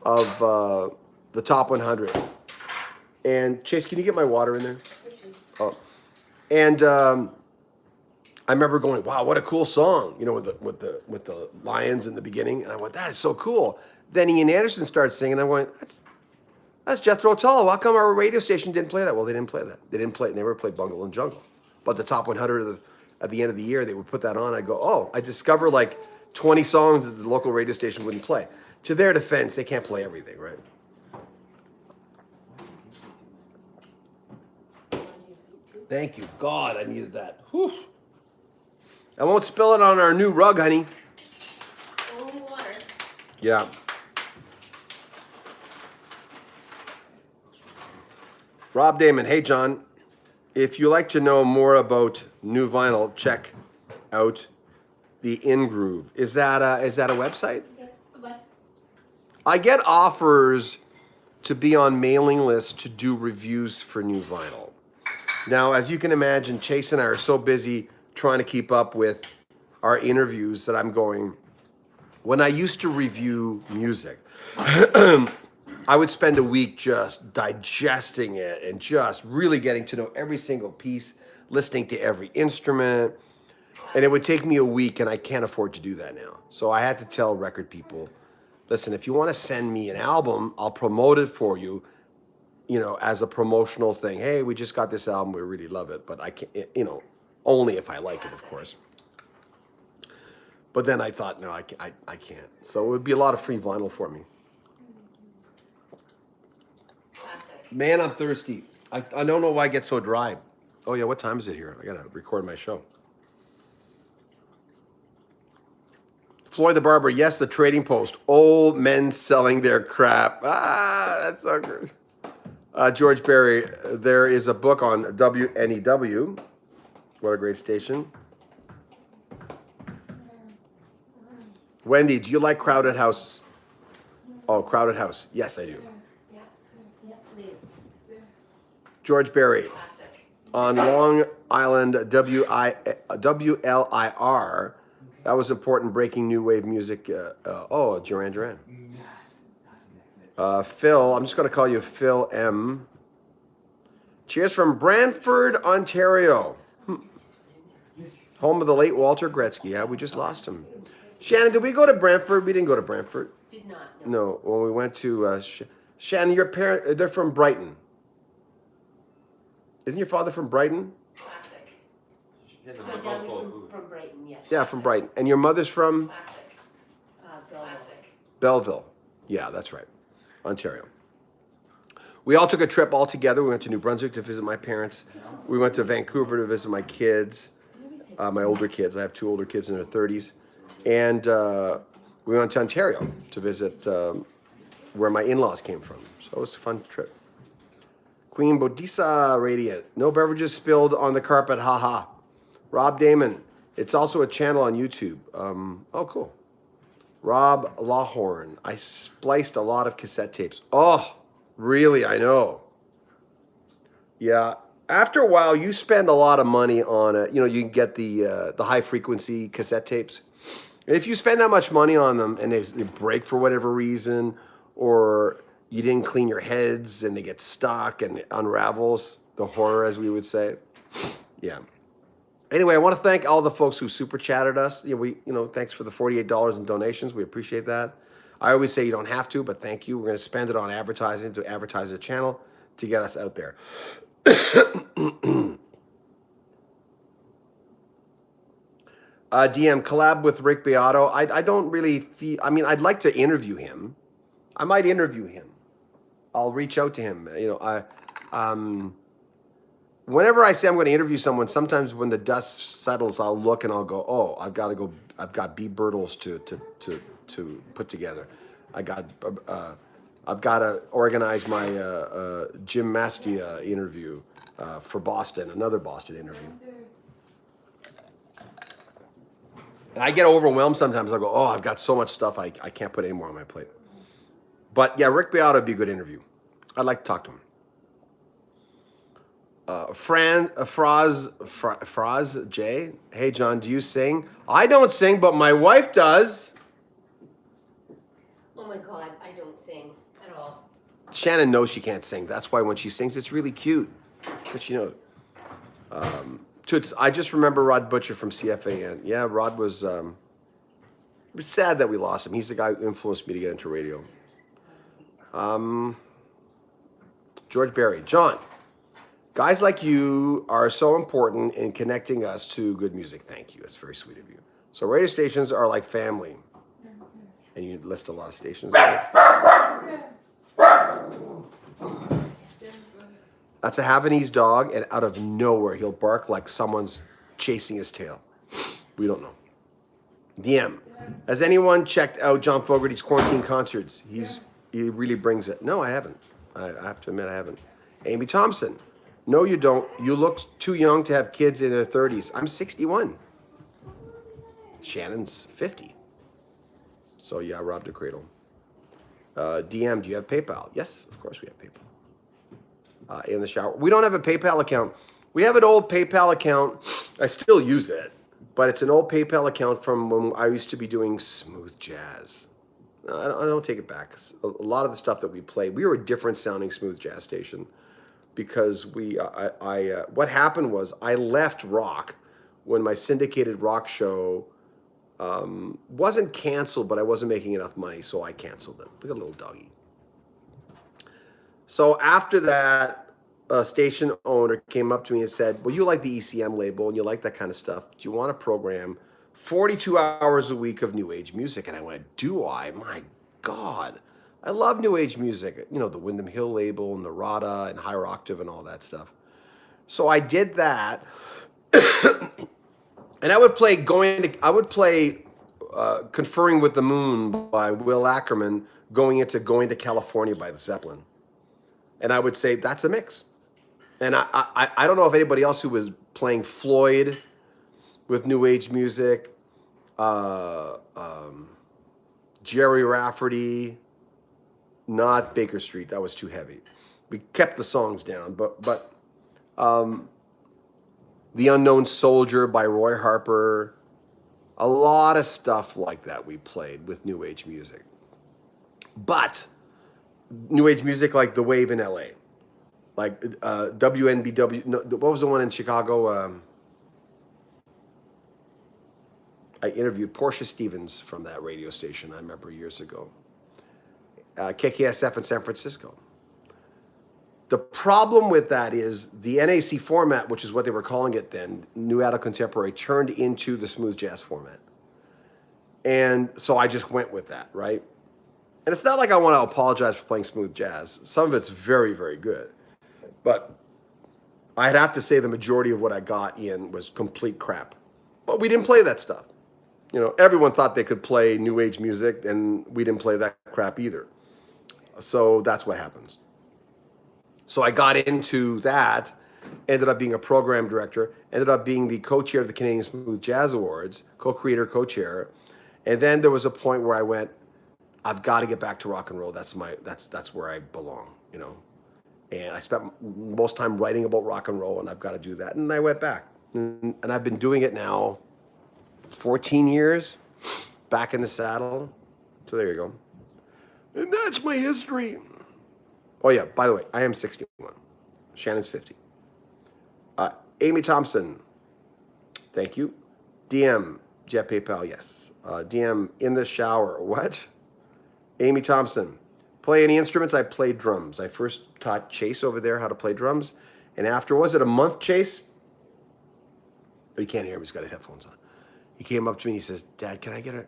of the top 100. And Chase, can you get my water in there? Oh, and I remember going, "Wow, what a cool song!" You know, with the lions in the beginning. And I went, "That is so cool." Then Ian Anderson started singing. I went, "That's Jethro Tull. How come our radio station didn't play that?" Well, they didn't play that. They never played Bungle and Jungle. But the top 100 at the end of the year, they would put that on. I go, "Oh, I discovered like 20 songs that the local radio station wouldn't play." To their defense, they can't play everything, right? Thank you. God, I needed that. Whew. I won't spill it on our new rug, honey. Only water. Yeah. Rob Damon. Hey, John. If you like to know more about new vinyl, check out the In Groove. Is that a website? Yeah, bye-bye. I get offers to be on mailing lists to do reviews for new vinyl. Now, as you can imagine, Chase and I are so busy trying to keep up with our interviews that I'm going, when I used to review music, I would spend a week just digesting it and just really getting to know every single piece, listening to every instrument. And it would take me a week, and I can't afford to do that now. So I had to tell record people, listen, if you want to send me an album, I'll promote it for you, you know, as a promotional thing. Hey, we just got this album, we really love it, but I can't, you know, only if I like it, of course. But then I thought, no, I can't. So it would be a lot of free vinyl for me. Man, I'm thirsty. I don't know why I get so dry. Oh yeah, what time is it here? I gotta record my show. Floyd the Barber, yes, the trading post. Old men selling their crap. Ah, that's so good. George Berry, there is a book on WNEW. What a great station. Wendy, do you like crowded houses? Oh, crowded house. Yes, I do. George Berry, on Long Island, WLIR. That was important breaking new wave music. Duran Duran. Phil, I'm just going to call you Phil M. Cheers from Brantford, Ontario. Home of the late Walter Gretzky. Yeah, we just lost him. Shannon, did we go to Brantford? We didn't go to Brantford. Did not. No, when we went to Shannon, your parents, they're from Brighton. Isn't your father from Brighton? Classic. My dad was from Brighton, yes. Yeah, from Brighton. And your mother's from? Classic. Classic. Belleville. Yeah, that's right. Ontario. We all took a trip all together. We went to New Brunswick to visit my parents. We went to Vancouver to visit my kids, my older kids. I have two older kids in their 30s. And we went to Ontario to visit where my in-laws came from. So it was a fun trip. Queen Bodisa Radiant. No beverages spilled on the carpet. Haha. Rob Damon. It's also a channel on YouTube. Oh, cool. Rob Lawhorn. I spliced a lot of cassette tapes. Oh, really? I know. Yeah. After a while, you spend a lot of money on it. You know, you can get the high frequency cassette tapes. And if you spend that much money on them and they break for whatever reason, or you didn't clean your heads and they get stuck and it unravels, the horror, as we would say. Yeah. Anyway, I want to thank all the folks who super chatted us. Thanks for the $48 in donations. We appreciate that. I always say you don't have to, but thank you. We're going to spend it on advertising to advertise the channel to get us out there. DM collab with Rick Beato. I don't really feel. I mean, I'd like to interview him. I might interview him. I'll reach out to him. You know, whenever I say I'm going to interview someone, sometimes when the dust settles, I'll look and I'll go, oh, I've got to go. I've got B. Birtles to put together. I've got to organize my Jim Mastia interview for Boston, another Boston interview. And I get overwhelmed sometimes. I go, oh, I've got so much stuff. I can't put any more on my plate. But yeah, Rick Beato would be a good interview. I'd like to talk to him. Fraz J. Hey, John, do you sing? I don't sing, but my wife does. Oh my God, I don't sing at all. Shannon knows she can't sing. That's why when she sings, it's really cute. Because she knows. Toots, I just remember Rod Butcher from CFAN. Yeah, Rod was. It was sad that we lost him. He's the guy who influenced me to get into radio. George Barry. John, guys like you are so important in connecting us to good music. Thank you. That's very sweet of you. So radio stations are like family. And you list a lot of stations. That's a Havanese dog, and out of nowhere, he'll bark like someone's chasing his tail. We don't know. DM. Has anyone checked out John Fogerty's quarantine concerts? He really brings it. No, I haven't. I have to admit I haven't. Amy Thompson. No, you don't. You look too young to have kids in their 30s. I'm 61. Shannon's 50. So yeah, robbed a cradle. DM, do you have PayPal? Yes, of course we have PayPal. In the shower. We don't have a PayPal account. We have an old PayPal account. I still use it, but it's an old PayPal account from when I used to be doing smooth jazz. No, I don't take it back. A lot of the stuff that we played, we were a different sounding smooth jazz station because what happened was I left rock when my syndicated rock show wasn't canceled, but I wasn't making enough money, so I canceled it. Like a little doggy. So after that, a station owner came up to me and said, well, you like the ECM label and you like that kind of stuff. Do you want to program 42 hours a week of New Age music? And I went, do I? My God. I love New Age music. You know, the Windham Hill label, Narada, and Higher Octave and all that stuff. So I did that. And I would play Conferring with the Moon by Will Ackerman going to California by the Zeppelin. And I would say, that's a mix. And I don't know if anybody else who was playing Floyd with New Age music, Jerry Rafferty, not Baker Street, that was too heavy. We kept the songs down, but The Unknown Soldier by Roy Harper, a lot of stuff like that we played with New Age music. But New Age music like The Wave in LA, like WNBW. No, what was the one in Chicago? I interviewed Portia Stevens from that radio station, I remember years ago. KKSF in San Francisco. The problem with that is the NAC format, which is what they were calling it then, New Adult Contemporary, turned into the smooth jazz format. And so I just went with that, right? And it's not like I want to apologize for playing smooth jazz. Some of it's very, very good. But I'd have to say the majority of what I got in was complete crap. But we didn't play that stuff. You know, everyone thought they could play New Age music, and we didn't play that crap either. So that's what happens. So I got into that, ended up being a program director, ended up being the co-chair of the Canadian Smooth Jazz Awards, co-creator, co-chair. And then there was a point where I went, I've got to get back to rock and roll. That's where I belong, you know. And I spent most time writing about rock and roll, and I've got to do that. And I went back. And I've been doing it now 14 years, back in the saddle. So there you go. And that's my history. Oh, yeah, by the way, I am 61. Shannon's 50. Amy Thompson, thank you. DM, do you have PayPal? Yes. DM, in the shower. What? Amy Thompson, play any instruments? I played drums. I first taught Chase over there how to play drums. And after, was it a month, Chase? Oh, you can't hear him. He's got his headphones on. He came up to me and he says, "Dad, can I get a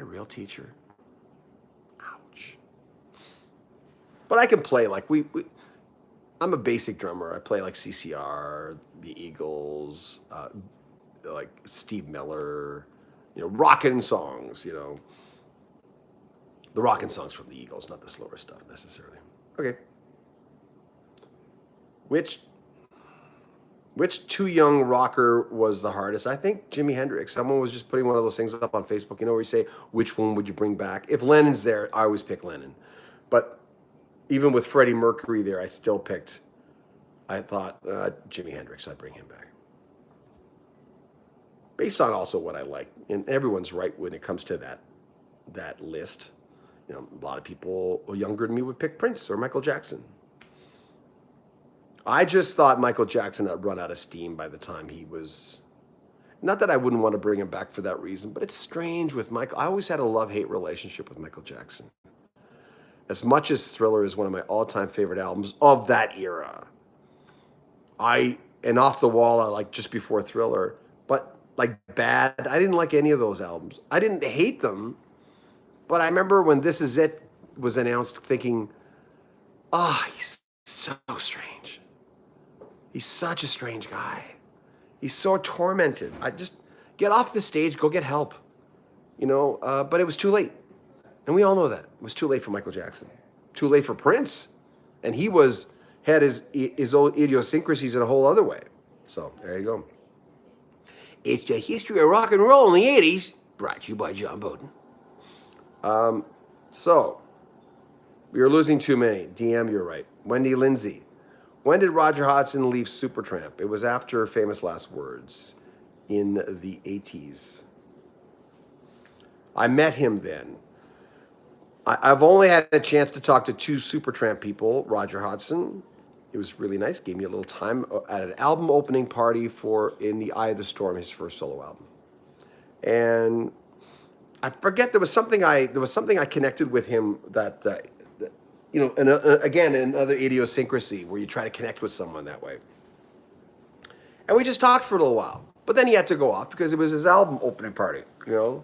real teacher?" Ouch. But I can play like I'm a basic drummer. I play like CCR, the Eagles, like Steve Miller, rockin' songs. The rockin' songs from the Eagles, not the slower stuff necessarily. Okay. Which too young rocker was the hardest? I think Jimi Hendrix. Someone was just putting one of those things up on Facebook, where you say, which one would you bring back? If Lennon's there, I always pick Lennon. But even with Freddie Mercury there, I thought Jimi Hendrix, I'd bring him back. Based on also what I like. And everyone's right when it comes to that list. A lot of people younger than me would pick Prince or Michael Jackson. I just thought Michael Jackson had run out of steam by the time he was. Not that I wouldn't want to bring him back for that reason, but it's strange with Michael. I always had a love-hate relationship with Michael Jackson. As much as Thriller is one of my all-time favorite albums of that era. And Off the Wall, I like just before Thriller. But like Bad, I didn't like any of those albums. I didn't hate them, but I remember when This Is It was announced thinking, he's so strange. He's such a strange guy. He's so tormented. I just get off the stage, go get help. But it was too late. And we all know that. It was too late for Michael Jackson. Too late for Prince. And he had his old idiosyncrasies in a whole other way. So there you go. It's the history of rock and roll in the 80s, brought to you by John Beaudin. So we are losing too many. DM, you're right. Wendy Lindsay. When did Roger Hodgson leave Supertramp? It was after Famous Last Words in the 80s. I met him then. I've only had a chance to talk to two Supertramp people. Roger Hodgson, it was really nice. Gave me a little time at an album opening party for In the Eye of the Storm, his first solo album. And I forget there was something I connected with him that. And again, another idiosyncrasy where you try to connect with someone that way. And we just talked for a little while. But then he had to go off because it was his album opening party, And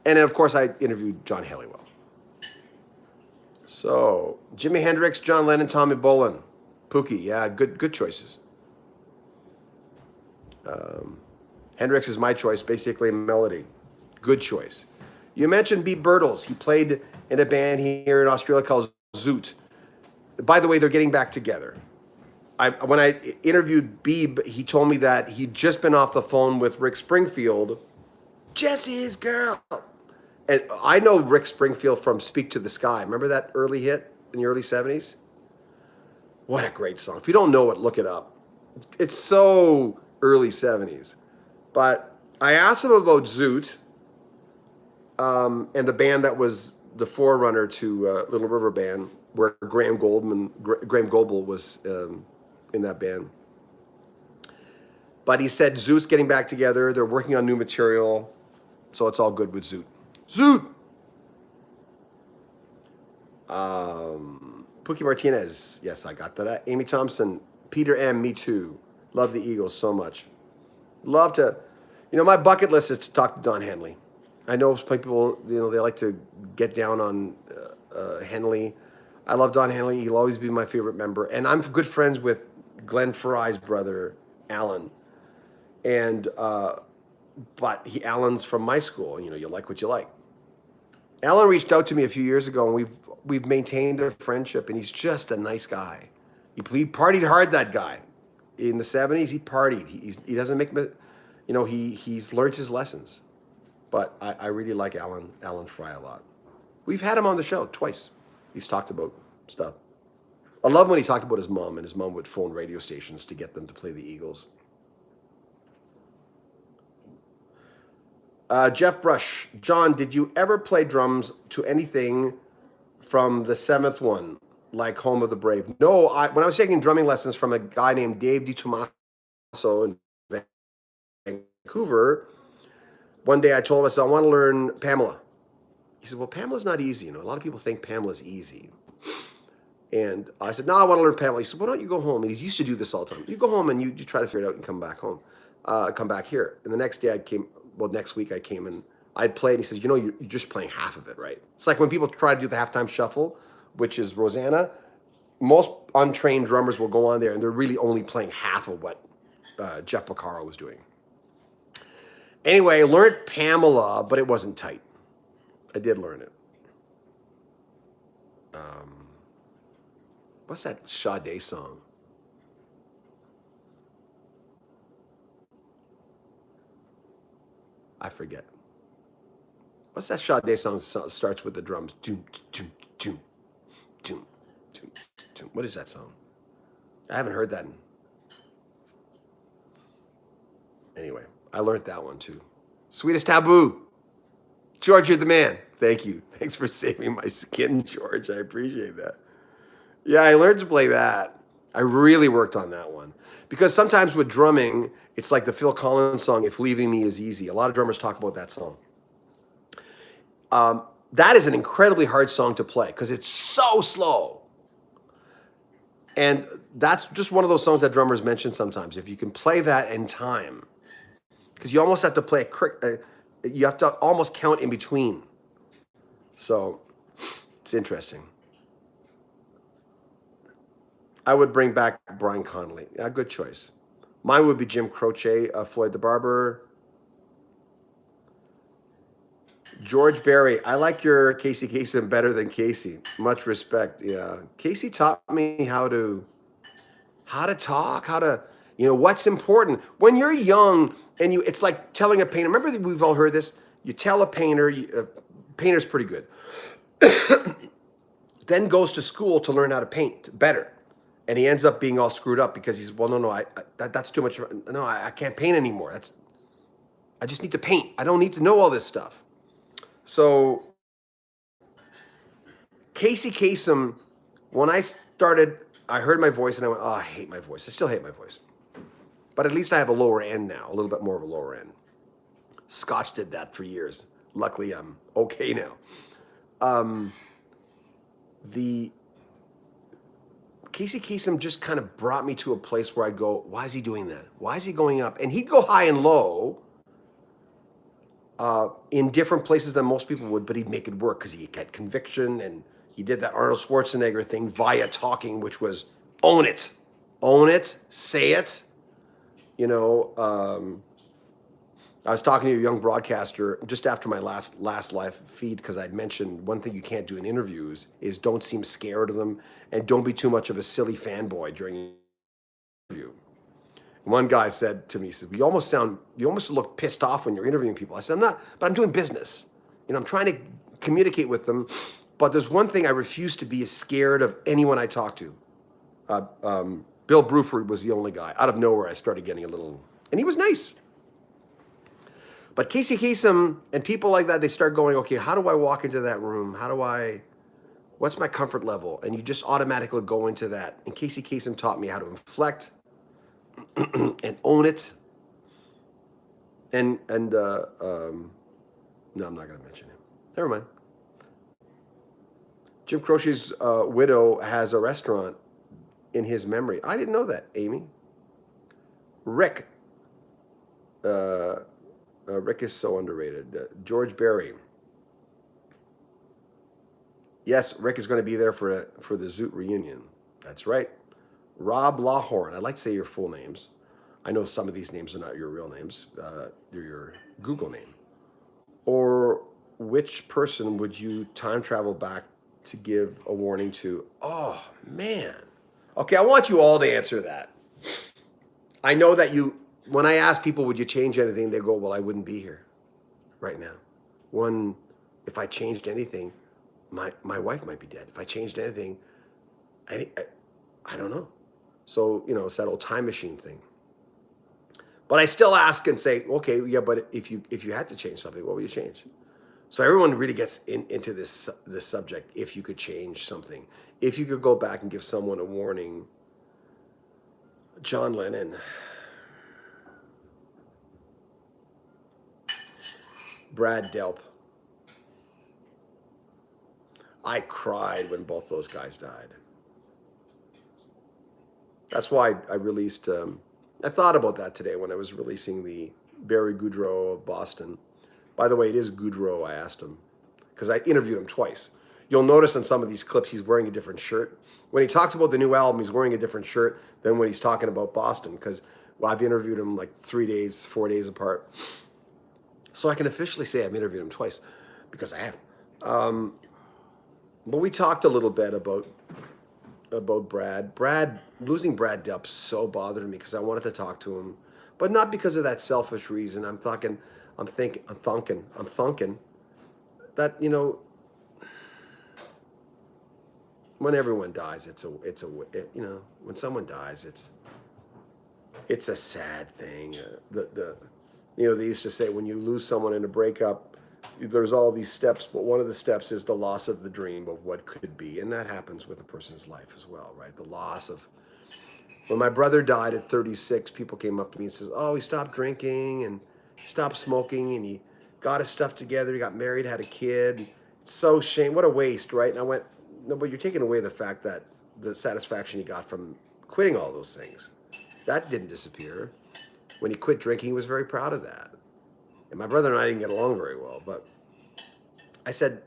then, of course, I interviewed John Halliwell. So, Jimi Hendrix, John Lennon, Tommy Bolin. Pookie, yeah, good choices. Hendrix is my choice, basically melody. Good choice. You mentioned Beeb Birtles. He played in a band here in Australia called Zoot. By the way, they're getting back together. When I interviewed Beeb, he told me that he'd just been off the phone with Rick Springfield, Jesse's girl. And I know Rick Springfield from Speak to the Sky. Remember that early hit in the early 70s? What a great song. If you don't know it, look it up. It's so early 70s. But I asked him about Zoot. And the band that was the forerunner to Little River Band, where Graham Goebel was in that band. But he said Zoot's getting back together. They're working on new material, so it's all good with Zoot. Zoot! Pookie Martinez. Yes, I got that. Amy Thompson. Peter M. Me too. Love the Eagles so much. Love to... my bucket list is to talk to Don Henley. I know people, they like to get down on Henley. I love Don Henley. He'll always be my favorite member. And I'm good friends with Glenn Frye's brother, Alan. And, but Alan's from my school. You like what you like. Alan reached out to me a few years ago, and we've maintained a friendship, and he's just a nice guy. He partied hard, that guy. In the 70s, he partied. He doesn't make, he's learned his lessons. But I really like Alan Fry a lot. We've had him on the show twice. He's talked about stuff. I love when he talked about his mom, and his mom would phone radio stations to get them to play the Eagles. Jeff Brush. John, did you ever play drums to anything from the seventh one, like Home of the Brave? No, when I was taking drumming lessons from a guy named Dave DiTomaso in Vancouver, one day I told him, I said, I want to learn Pamela. He said, well, Pamela's not easy. A lot of people think Pamela's easy. And I said, no, I want to learn Pamela. He said, why don't you go home? And he used to do this all the time. You go home and you try to figure it out and come back home. come back here. And the next day next week I came and I'd play, and he says, you're just playing half of it, right? It's like when people try to do the halftime shuffle, which is Rosanna, most untrained drummers will go on there and they're really only playing half of what Jeff Porcaro was doing. Anyway, I learned Pamela, but it wasn't tight. I did learn it. What's that Sade song? I forget. What's that Sade song starts with the drums? Doom, doom, doom, doom, doom, doom. What is that song? I haven't heard that. Anyway, I learned that one too. Sweetest Taboo. George, you're the man. Thank you. Thanks for saving my skin, George. I appreciate that. Yeah, I learned to play that. I really worked on that one. Because sometimes with drumming, it's like the Phil Collins song, If Leaving Me Is Easy. A lot of drummers talk about that song. That is an incredibly hard song to play because it's so slow. And that's just one of those songs that drummers mention sometimes. If you can play that in time, because you almost have to play you have to almost count in between. So it's interesting. I would bring back Brian Connolly. Yeah, good choice. Mine would be Jim Croce, Floyd the Barber. George Barry, I like your Casey Kasem better than Casey. Much respect. Yeah, Casey taught me how to talk, what's important when you're young, and it's like telling a painter. Remember that we've all heard this. You tell a painter, painter's pretty good, then goes to school to learn how to paint better, and he ends up being all screwed up because he's that's too much. No, I can't paint anymore. I just need to paint. I don't need to know all this stuff. So Casey Kasem, when I started, I heard my voice and I went, oh, I hate my voice. I still hate my voice. But at least I have a lower end now, a little bit more of a lower end. Scotch did that for years. Luckily, I'm okay now. The Casey Kasem just kind of brought me to a place where I'd go, why is he doing that? Why is he going up? And he'd go high and low in different places than most people would, but he'd make it work because he had conviction, and he did that Arnold Schwarzenegger thing via talking, which was own it, say it. I was talking to a young broadcaster just after my last live feed because I'd mentioned one thing you can't do in interviews is don't seem scared of them and don't be too much of a silly fanboy during an interview. One guy said to me, he said, you almost look pissed off when you're interviewing people. I said, I'm not, but I'm doing business. I'm trying to communicate with them. But there's one thing I refuse to be, is scared of anyone I talk to. Bill Bruford was the only guy. Out of nowhere, I started getting a little, and he was nice. But Casey Kasem and people like that, they start going, okay, how do I walk into that room? What's my comfort level? And you just automatically go into that. And Casey Kasem taught me how to inflect and own it. No, I'm not going to mention him. Never mind. Jim Croce's widow has a restaurant in his memory. I didn't know that, Amy. Rick. Rick is so underrated. George Barry. Yes, Rick is going to be there for the Zoot reunion. That's right. Rob Lawhorn. I'd like to say your full names. I know some of these names are not your real names. They're your Google name. Or which person would you time travel back to give a warning to? Oh, man. Okay, I want you all to answer that. I know that when I ask people, would you change anything? They go, well, I wouldn't be here right now. If I changed anything, my wife might be dead. If I changed anything, I don't know. So, it's that old time machine thing. But I still ask and say, okay, yeah, but if you had to change something, what would you change? So everyone really gets into this subject. If you could change something, if you could go back and give someone a warning, John Lennon, Brad Delp. I cried when both those guys died. That's why I released I thought about that today when I was releasing the Barry Goudreau of Boston. By the way, it is Goudreau, I asked him, because I interviewed him twice. You'll notice in some of these clips he's wearing a different shirt. When he talks about the new album, he's wearing a different shirt than when he's talking about Boston, because I've interviewed him like 3 days, 4 days apart. So I can officially say I've interviewed him twice, because I have. But we talked a little bit about Brad. Losing Brad Delp so bothered me because I wanted to talk to him, but not because of that selfish reason. I'm thinking that, you know, when everyone dies, you know, when someone dies, it's a sad thing. You know, they used to say when you lose someone in a breakup, there's all these steps, but one of the steps is the loss of the dream of what could be, and that happens with a person's life as well, right? The loss of. When my brother died at 36, people came up to me and says, "Oh, he stopped drinking and he stopped smoking and he got his stuff together. He got married, had a kid. It's so shame. What a waste, right?" And I went, "No, but you're taking away the fact that the satisfaction he got from quitting all those things, that didn't disappear. When he quit drinking, he was very proud of that." And my brother and I didn't get along very well, but I said,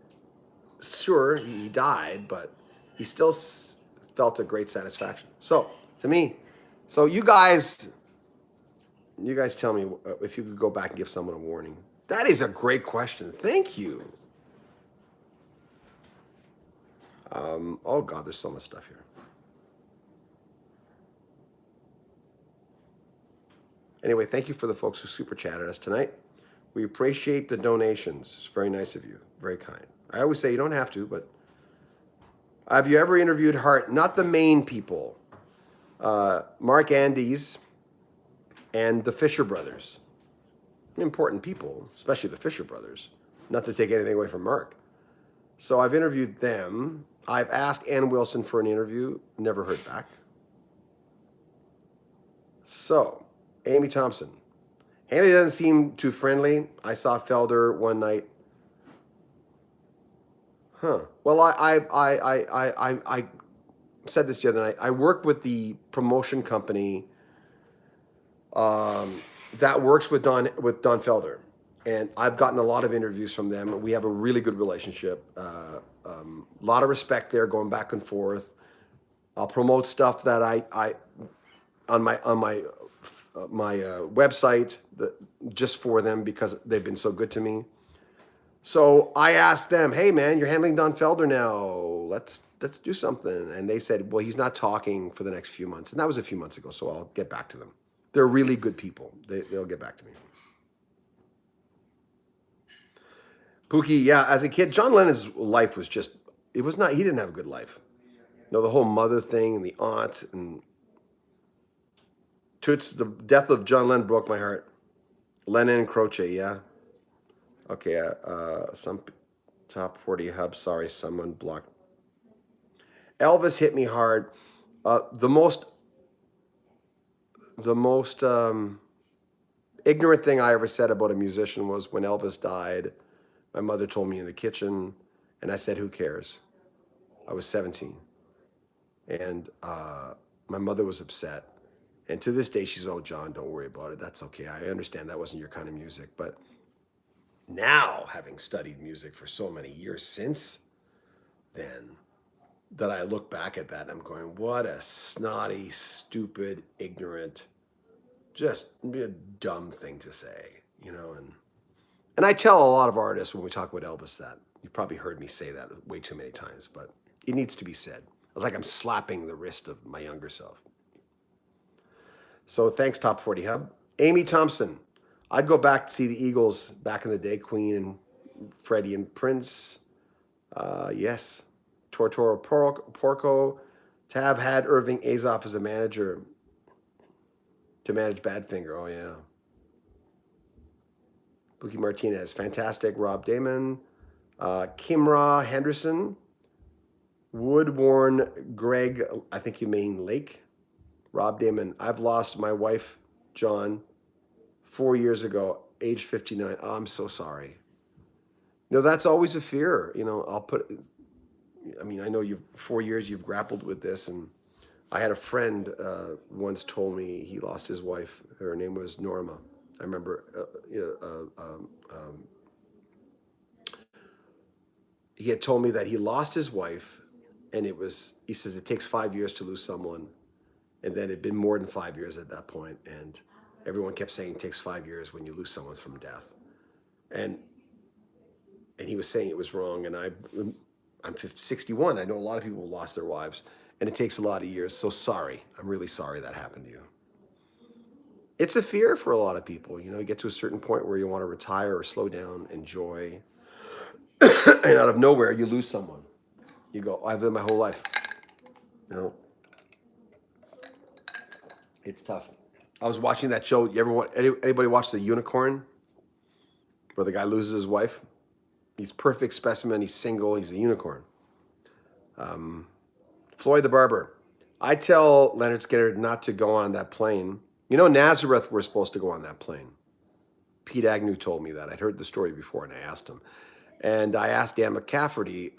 sure, he died, but he still felt a great satisfaction. So, to me, so you guys tell me if you could go back and give someone a warning. That is a great question. Thank you. Oh God, there's so much stuff here. Anyway, thank you for the folks who super chatted us tonight. We appreciate the donations. It's very nice of you. Very kind. I always say you don't have to, but have you ever interviewed Hart? Not the main people. Mark Andes and the Fisher brothers. Important people, especially the Fisher brothers. Not to take anything away from Mark. So I've interviewed them. I've asked Ann Wilson for an interview. Never heard back. So, Amy Thompson. Haley doesn't seem too friendly. I saw Felder one night. Well, I said this the other night. I work with the promotion company that works with Don Felder, and I've gotten a lot of interviews from them. We have a really good relationship. A lot of respect there, going back and forth. I'll promote stuff that I on my website just for them because they've been so good to me. So I asked them, "Hey man, you're handling Don Felder now. Let's do something." And they said, "Well, he's not talking for the next few months." And that was a few months ago, so I'll get back to them. They're really good people. They'll get back to me. Pookie, yeah, as a kid, John Lennon's life was just, he didn't have a good life. You know, the whole mother thing and the aunt and Toots, the death of John Lennon broke my heart. Lennon and Croce, yeah. Okay, some top 40 hub, sorry, someone blocked. Elvis hit me hard. The most ignorant thing I ever said about a musician was when Elvis died, my mother told me in the kitchen, and I said, "Who cares?" I was 17. And my mother was upset. And to this day, she's, "Oh, John, don't worry about it. That's okay. I understand that wasn't your kind of music." But now, having studied music for so many years since then, that I look back at that and I'm going, what a snotty, stupid, ignorant, just a dumb thing to say, you know? And I tell a lot of artists when we talk about Elvis that. You've probably heard me say that way too many times, but it needs to be said. It's like I'm slapping the wrist of my younger self. So thanks, Top 40 Hub. Amy Thompson. I'd go back to see the Eagles back in the day, Queen and Freddie and Prince. Yes. Tortoro Porco. To have had Irving Azoff as a manager. To manage Badfinger. Oh, yeah. Buki Martinez. Fantastic. Rob Damon. Kimra Henderson. Woodwarn Greg. I think you mean Lake. Rob Damon. I've lost my wife, John, 4 years ago, age 59. Oh, I'm so sorry. You know, that's always a fear. You know, I know 4 years you've grappled with this, and I had a friend once told me he lost his wife. Her name was Norma. I remember he had told me that he lost his wife, and he says it takes 5 years to lose someone. And then it'd been more than 5 years at that point, and everyone kept saying it takes 5 years when you lose someone from death. And he was saying it was wrong, and I'm 61. I know a lot of people who lost their wives, and it takes a lot of years. So sorry. I'm really sorry that happened to you. It's a fear for a lot of people. You get to a certain point where you want to retire or slow down, enjoy, and out of nowhere, you lose someone. You go, I've lived my whole life. It's tough. I was watching that show. Anybody watch The Unicorn? Where the guy loses his wife? He's perfect specimen. He's single. He's a unicorn. Floyd the Barber. I tell Leonard Skinner not to go on that plane. Nazareth were supposed to go on that plane. Pete Agnew told me that. I'd heard the story before, and I asked him. And I asked Dan McCafferty,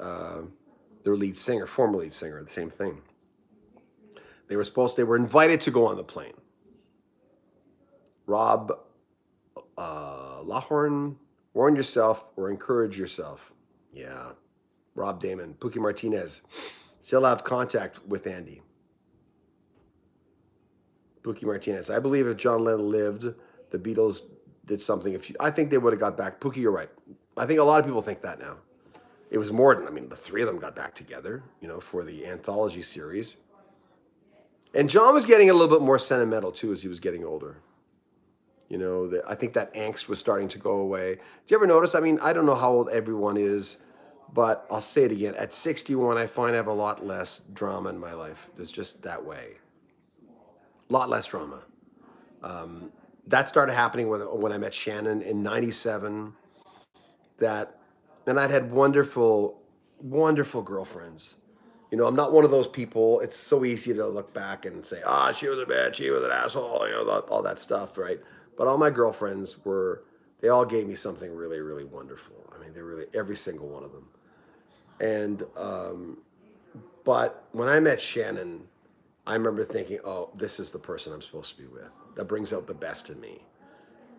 their lead singer, former lead singer, the same thing. They were invited to go on the plane. Rob Lawhorn, warn yourself or encourage yourself. Yeah. Rob Damon, Pookie Martinez, still have contact with Andy. Pookie Martinez, I believe if John Lennon lived, the Beatles did something. I think they would have got back. Pookie, you're right. I think a lot of people think that now. It was more than, the three of them got back together, for the anthology series. And John was getting a little bit more sentimental, too, as he was getting older. I think that angst was starting to go away. Do you ever notice? I don't know how old everyone is, but I'll say it again. At 61, I find I have a lot less drama in my life. It's just that way. A lot less drama. That started happening when I met Shannon in 97. And I'd had wonderful, wonderful girlfriends. I'm not one of those people. It's so easy to look back and say, she was a bitch, she was an asshole, all that stuff, right? But all my girlfriends they all gave me something really, really wonderful. They really, every single one of them. And, but when I met Shannon, I remember thinking, this is the person I'm supposed to be with. That brings out the best in me.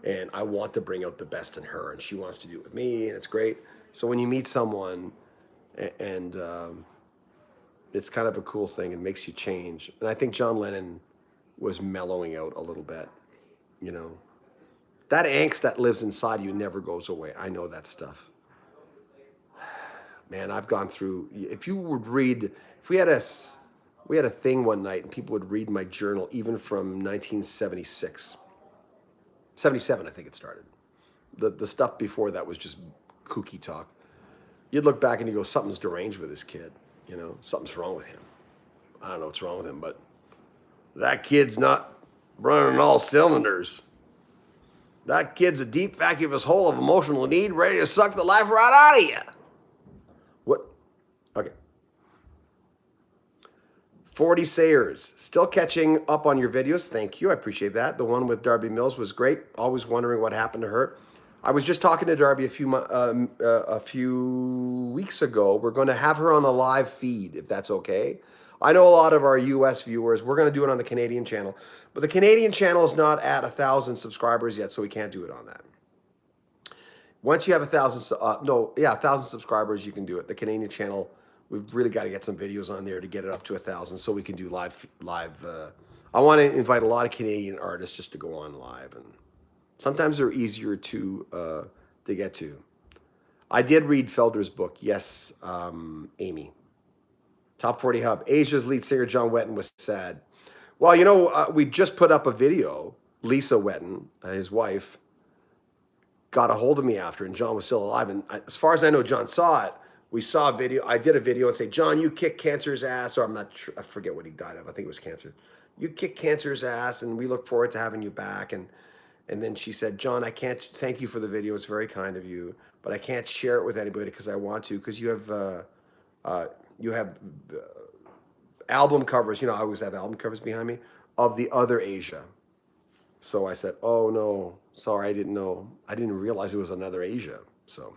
And I want to bring out the best in her, and she wants to do it with me, and it's great. So when you meet someone and it's kind of a cool thing. It makes you change. And I think John Lennon was mellowing out a little bit, That angst that lives inside you never goes away. I know that stuff. Man, I've gone through, if we had a thing one night and people would read my journal even from 1976. 77, I think it started. The stuff before that was just kooky talk. You'd look back and you go, something's deranged with this kid. Something's wrong with him. I don't know what's wrong with him, but that kid's not running all cylinders. That kid's a deep vacuous hole of emotional need ready to suck the life right out of you. What? Okay. 40 Sayers, still catching up on your videos. Thank you. I appreciate that. The one with Darby Mills was great. Always wondering what happened to her. I was just talking to Darby a few weeks ago. We're going to have her on a live feed, if that's okay. I know a lot of our U.S. viewers. We're going to do it on the Canadian channel. But the Canadian channel is not at 1,000 subscribers yet, so we can't do it on that. Once you have 1,000 subscribers, you can do it. The Canadian channel, we've really got to get some videos on there to get it up to 1,000 so we can do live. I want to invite a lot of Canadian artists just to go on live, and sometimes they're easier to get to. I did read Felder's book. Yes, Amy. Top 40 Hub. Asia's lead singer John Wetton was sad. Well, we just put up a video. Lisa Wetton, his wife, got a hold of me after, and John was still alive. And as far as I know, John saw it. We saw a video. I did a video and say, John, you kicked cancer's ass. Or I'm not sure. I forget what he died of. I think it was cancer. You kicked cancer's ass, and we look forward to having you back. And then she said, John, I can't thank you for the video. It's very kind of you, but I can't share it with anybody because I want to, because you have album covers. I always have album covers behind me of the other Asia. So I said, oh no, sorry, I didn't know. I didn't realize it was another Asia. So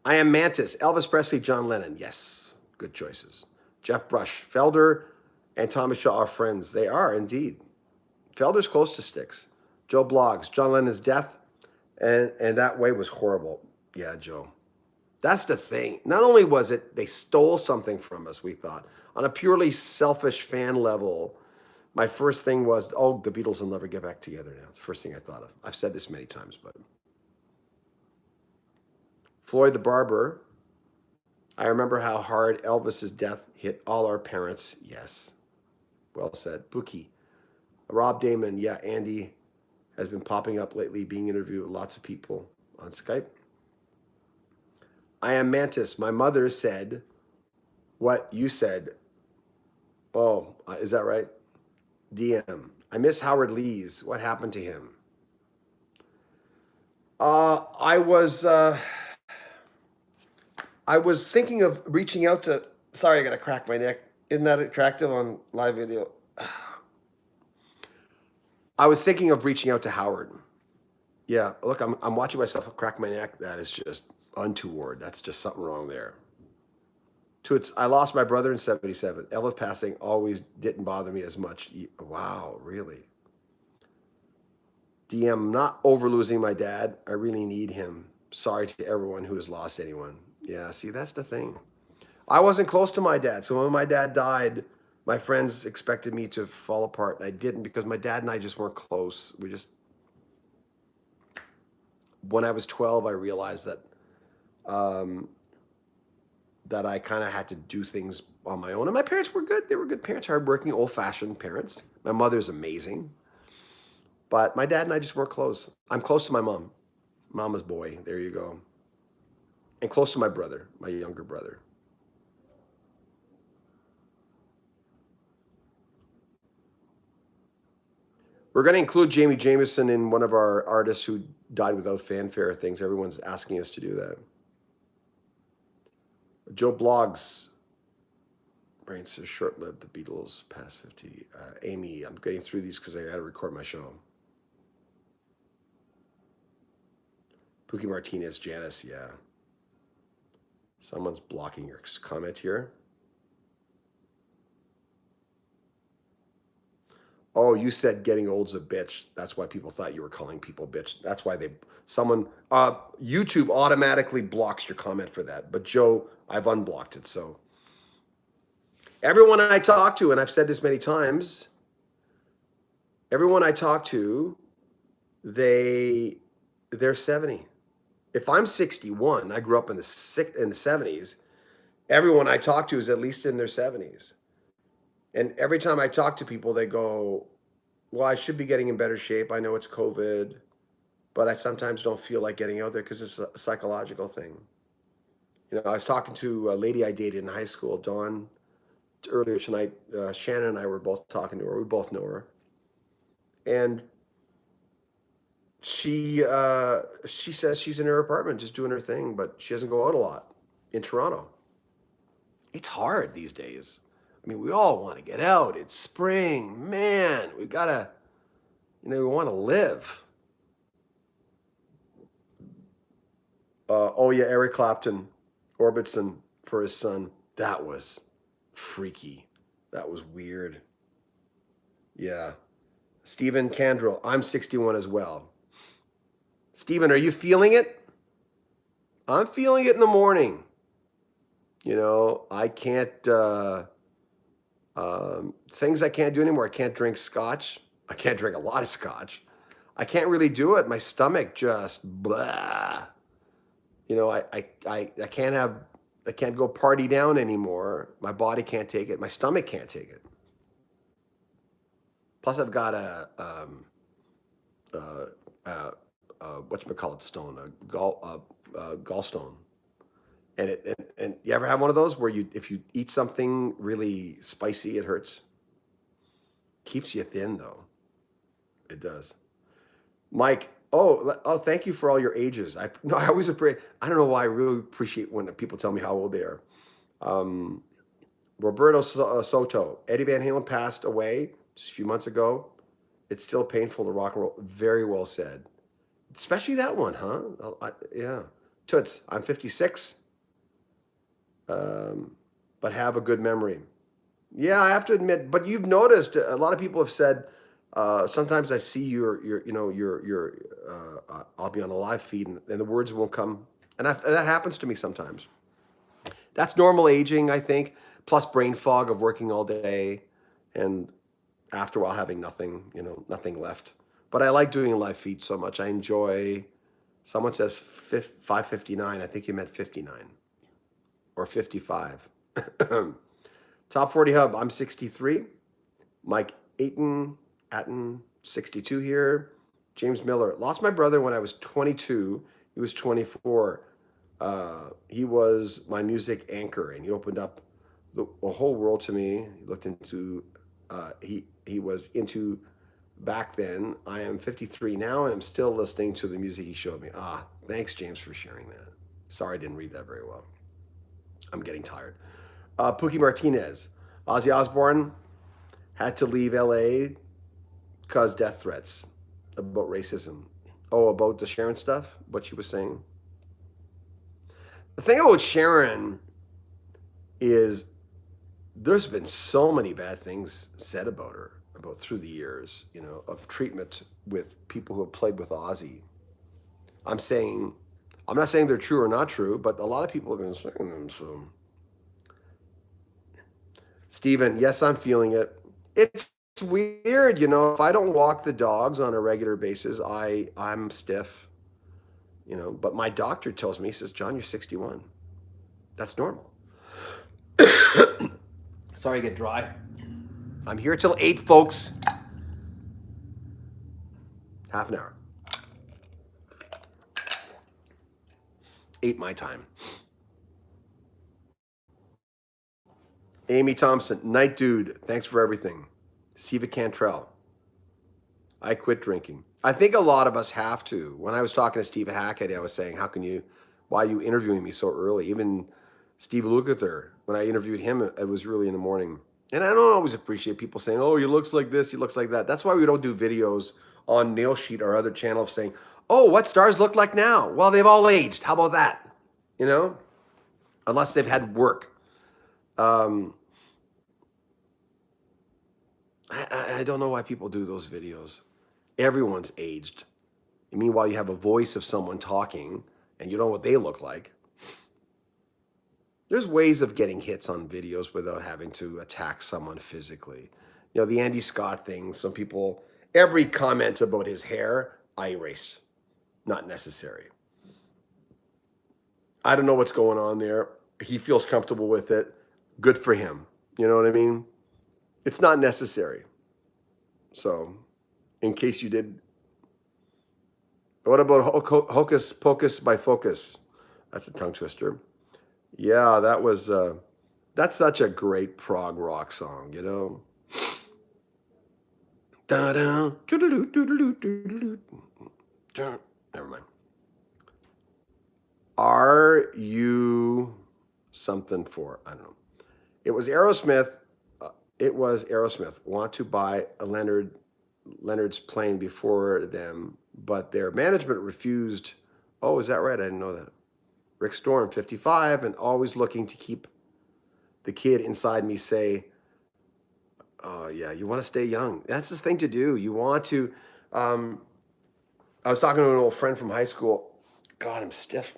I am Mantis, Elvis Presley, John Lennon. Yes, good choices. Jeff Brush, Felder and Thomas Shaw are friends. They are indeed. Felder's close to Sticks. Joe blogs. John Lennon's death and that way was horrible. Yeah, Joe. That's the thing. Not only was it they stole something from us, we thought, on a purely selfish fan level, my first thing was, oh, the Beatles will never get back together now. The first thing I thought of. I've said this many times, but Floyd the Barber. I remember how hard Elvis's death hit all our parents. Yes. Well said. Bookie. Rob Damon. Yeah, Andy has been popping up lately, being interviewed with lots of people on Skype. I am Mantis. My mother said what you said. Oh, is that right? DM. I miss Howard Lees. What happened to him? I was thinking of reaching out to. Sorry, I gotta crack my neck. Isn't that attractive on live video? I was thinking of reaching out to Howard. Yeah, look, I'm watching myself crack my neck. That is just untoward. That's just something wrong there. I lost my brother in 77. Elvis passing always didn't bother me as much. Wow, really? DM, not over losing my dad. I really need him. Sorry to everyone who has lost anyone. Yeah, see, that's the thing. I wasn't close to my dad. So when my dad died, my friends expected me to fall apart, and I didn't because my dad and I just weren't close. When I was 12, I realized that that I kind of had to do things on my own. And my parents were good. They were good parents, hardworking, old-fashioned parents. My mother's amazing. But my dad and I just weren't close. I'm close to my mom. Mama's boy. There you go. And close to my brother, my younger brother. We're going to include Jamie Jameson in one of our artists who died without fanfare things. Everyone's asking us to do that. Joe blogs. Brain says short-lived. The Beatles past 50. Amy, I'm getting through these because I got to record my show. Pookie Martinez, Janice, yeah. Someone's blocking your comment here. Oh, you said getting old's a bitch. That's why people thought you were calling people bitch. That's why YouTube automatically blocks your comment for that. But Joe, I've unblocked it. So everyone I talk to, and I've said this many times, everyone I talk to, they're 70. If I'm 61, I grew up in the 70s, everyone I talk to is at least in their 70s. And every time I talk to people, they go, well, I should be getting in better shape. I know it's COVID, but I sometimes don't feel like getting out there because it's a psychological thing. You know, I was talking to a lady I dated in high school, Dawn, earlier tonight. Shannon and I were both talking to her. We both know her. And she says she's in her apartment just doing her thing, but she doesn't go out a lot in Toronto. It's hard these days. I mean, we all want to get out. It's spring. Man, we gotta, we want to live. Oh yeah, Eric Clapton, Orbitson for his son. That was freaky. That was weird. Yeah. Stephen Candrell, I'm 61 as well. Stephen, are you feeling it? I'm feeling it in the morning. I can't, things I can't do anymore. I can't drink scotch. I can't drink a lot of scotch. I can't really do it. My stomach just blah. I can't go party down anymore. My body can't take it. My stomach can't take it. Plus I've got a whatchamacallit stone, a gallstone. And you ever have one of those where if you eat something really spicy, it hurts? Keeps you thin though. It does. Mike, thank you for all your ages. I always appreciate. I don't know why I really appreciate when people tell me how old they are. Roberto Soto, Eddie Van Halen passed away just a few months ago. It's still painful to rock and roll. Very well said. Especially that one, huh? Yeah. Toots, I'm 56. But have a good memory. Yeah, I have to admit, but you've noticed a lot of people have said, sometimes I see I'll be on a live feed and the words won't come. And that happens to me sometimes. That's normal aging, I think, plus brain fog of working all day and after a while having nothing, nothing left. But I like doing live feeds so much. I enjoy, someone says 559. I think you meant 59 or 55. Top 40 Hub, I'm 63. Mike Atten, 62 here. James Miller, lost my brother when I was 22. He was 24. He was my music anchor, and he opened up a whole world to me. He looked into, he was into back then. I am 53 now, and I'm still listening to the music he showed me. Thanks, James, for sharing that. Sorry, I didn't read that very well. I'm getting tired. Pookie Martinez, Ozzy Osbourne had to leave LA because death threats about racism. Oh, about the Sharon stuff, what she was saying. The thing about Sharon is there's been so many bad things said about her, about through the years, of treatment with people who have played with Ozzy. I'm not saying they're true or not true, but a lot of people have been saying them, so. Steven, yes, I'm feeling it. It's weird, if I don't walk the dogs on a regular basis, I'm stiff, but my doctor tells me, he says, John, you're 61. That's normal. Sorry, I get dry. I'm here till 8, folks. Half an hour. 8 my time. Amy Thompson, night dude, thanks for everything. Siva Cantrell, I quit drinking. I think a lot of us have to. When I was talking to Steve Hackett, I was saying, why are you interviewing me so early? Even Steve Lukather, when I interviewed him, it was really in the morning. And I don't always appreciate people saying, oh, he looks like this, he looks like that. That's why we don't do videos on Nail Sheet or other channels saying, oh, what stars look like now? Well, they've all aged. How about that? Unless they've had work. I don't know why people do those videos. Everyone's aged. Meanwhile, you have a voice of someone talking and you know what they look like. There's ways of getting hits on videos without having to attack someone physically. The Andy Scott thing, some people, every comment about his hair, I erased. Not necessary. I don't know what's going on there. He feels comfortable with it. Good for him. You know what I mean? It's not necessary. So, in case you did. What about Hocus Pocus by Focus? That's a tongue twister. Yeah, that's such a great prog rock song, Da-da, never mind. Are you something for? I don't know. It was Aerosmith. Want to buy a Leonard's plane before them, but their management refused. Oh, is that right? I didn't know that. Rick Storm, 55, and always looking to keep the kid inside me say, oh, yeah, you want to stay young. That's the thing to do. You want to. I was talking to an old friend from high school. God, I'm stiff.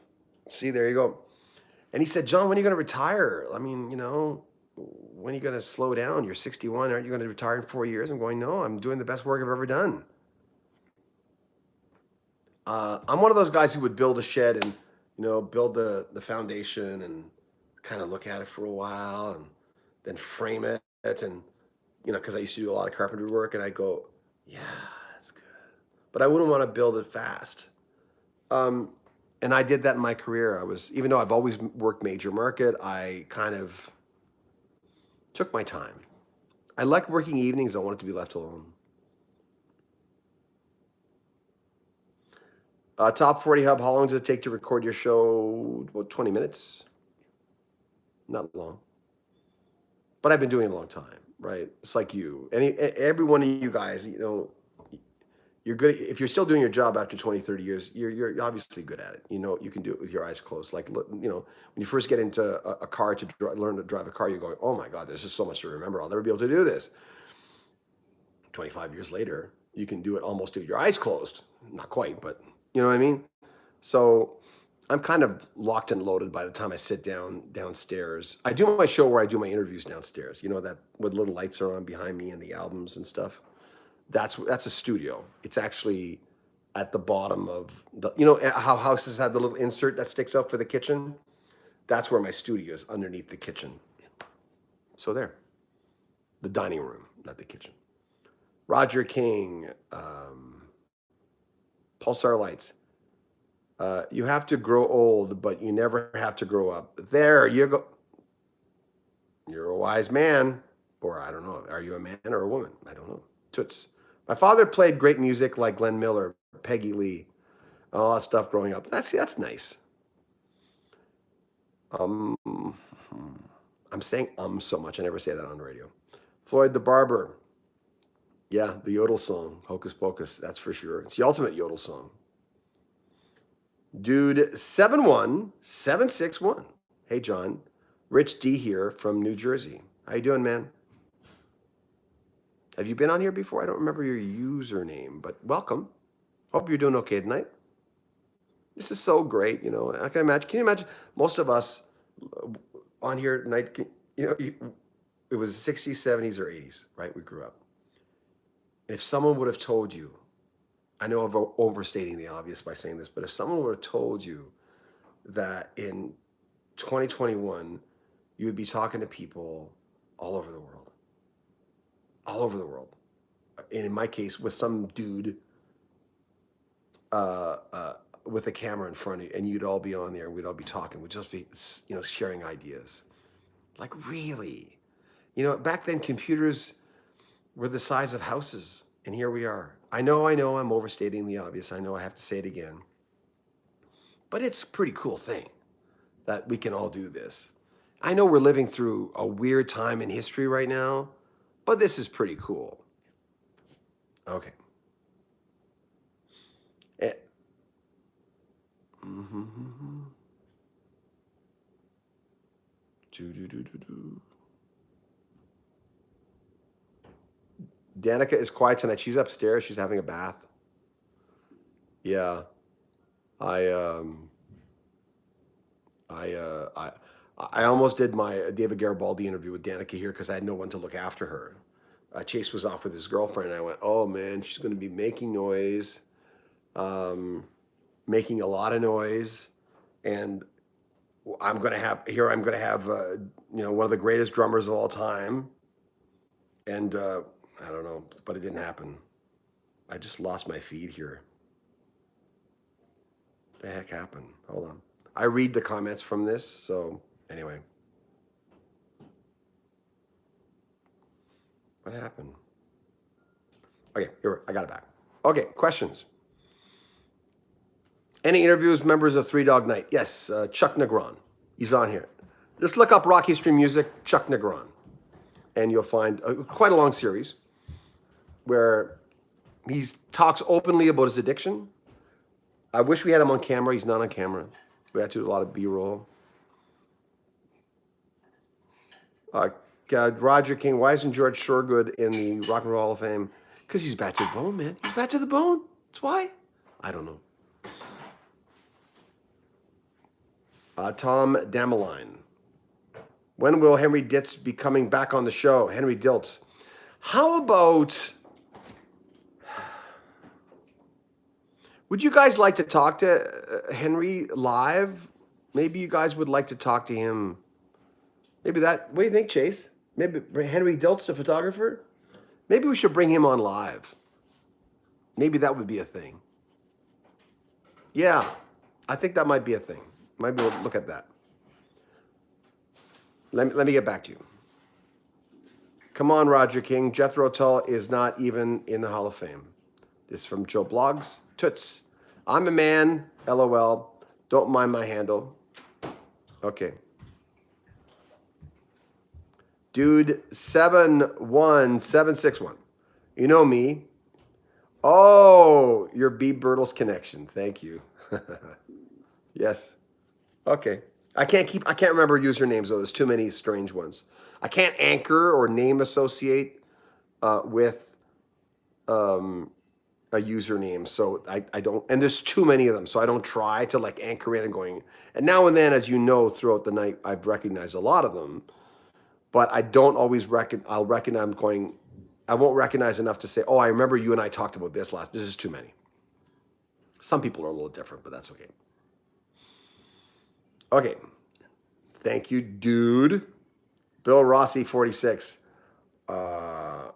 See, there you go. And he said, John, when are you going to retire? I mean, when are you going to slow down? You're 61. Aren't you going to retire in 4 years? I'm going, no, I'm doing the best work I've ever done. I'm one of those guys who would build a shed and, build the foundation and kind of look at it for a while and then frame it. And, because I used to do a lot of carpentry work and I go, yeah, that's good. But I wouldn't want to build it fast. And I did that in my career. Even though I've always worked major market, I kind of took my time. I like working evenings. I wanted to be left alone. Top 40 Hub, how long does it take to record your show? About 20 minutes. Not long. But I've been doing it a long time, right? It's like you. Every one of you guys, You're good. If you're still doing your job after 20, 30 years, you're obviously good at it. You know, you can do it with your eyes closed. Like, you know, when you first get into a car to learn to drive a car, you're going, oh my God, there's just so much to remember. I'll never be able to do this. 25 years later, you can do it almost with your eyes closed. Not quite, but you know what I mean? So I'm kind of locked and loaded by the time I sit downstairs. I do my show where I do my interviews downstairs. You know, that with little lights are on behind me and the albums and stuff. That's a studio. It's actually at the bottom of the, you know how houses have the little insert that sticks out for the kitchen? That's where my studio is, underneath the kitchen. So there, the dining room, not the kitchen. Roger King, Pulsar Lights. You have to grow old, but you never have to grow up. There you go. You're a wise man. Or I don't know. Are you a man or a woman? I don't know. Toots. My father played great music like Glenn Miller, Peggy Lee, all that stuff growing up. That's nice. I'm saying so much. I never say that on the radio. Floyd the Barber. Yeah, the yodel song, Hocus Pocus, that's for sure. It's the ultimate yodel song. Dude 71761. Hey John, Rich D here from New Jersey. How you doing, man? Have you been on here before? I don't remember your username, but welcome. Hope you're doing okay tonight. This is so great, you know. I can imagine. Can you imagine most of us on here tonight? You know, it was 60s, 70s, or 80s, right? We grew up. If someone would have told you, I know I'm overstating the obvious by saying this, but if someone would have told you that in 2021, you would be talking to people all over the world, and in my case, with some dude with a camera in front of you, and you'd all be on there, and we'd all be talking, we'd just be, you know, sharing ideas. Like, really? You know, back then, computers were the size of houses, and here we are. I know I'm overstating the obvious. I know I have to say it again. But it's a pretty cool thing that we can all do this. I know we're living through a weird time in history right now, but this is pretty cool. Okay. Danica is quiet tonight. She's upstairs. She's having a bath. Yeah. I almost did my David Garibaldi interview with Danica here because I had no one to look after her. Chase was off with his girlfriend, and I went, oh man, she's going to be making noise, making a lot of noise, and I'm going to have you know, one of the greatest drummers of all time, and I don't know, but it didn't happen. I just lost my feed here. What the heck happened? Hold on. I read the comments from this, so anyway. What happened? Okay, here, I got it back. Okay, questions. Any interviews, members of Three Dog Night? Yes, Chuck Negron. He's on here. Just look up rock history music, Chuck Negron, and you'll find quite a long series where he talks openly about his addiction. I wish we had him on camera. He's not on camera. We had to do a lot of B-roll. Roger King, why isn't George Thorogood in the Rock and Roll Hall of Fame? Because he's bad to the bone, man. He's bad to the bone. That's why. I don't know. Tom Dameline. When will Henry Ditz be coming back on the show? Henry Diltz. How about... Would you guys like to talk to Henry live? Maybe you guys would like to talk to him. Maybe that, what do you think, Chase? Maybe Henry Diltz, the photographer? Maybe we should bring him on live. Maybe that would be a thing. Yeah, I think that might be a thing. Might be able to look at that. Let me get back to you. Come on, Roger King. Jethro Tull is not even in the Hall of Fame. This is from Joe Blogs. Toots. I'm a man. LOL. Don't mind my handle. Okay. Dude 71761. You know me. Oh, your B. Birtles connection. Thank you. Yes. Okay. I can't remember usernames though. There's too many strange ones. I can't anchor or name associate with a username. So I don't, and there's too many of them. So I don't try to like anchor in and going, and now and then, as you know, throughout the night, I've recognized a lot of them, but I don't always I'll recognize, I'm going, I won't recognize enough to say, oh, I remember you and I talked about this last, this is too many. Some people are a little different, but that's okay. Okay. Thank you, dude. Bill Rossi, 46. I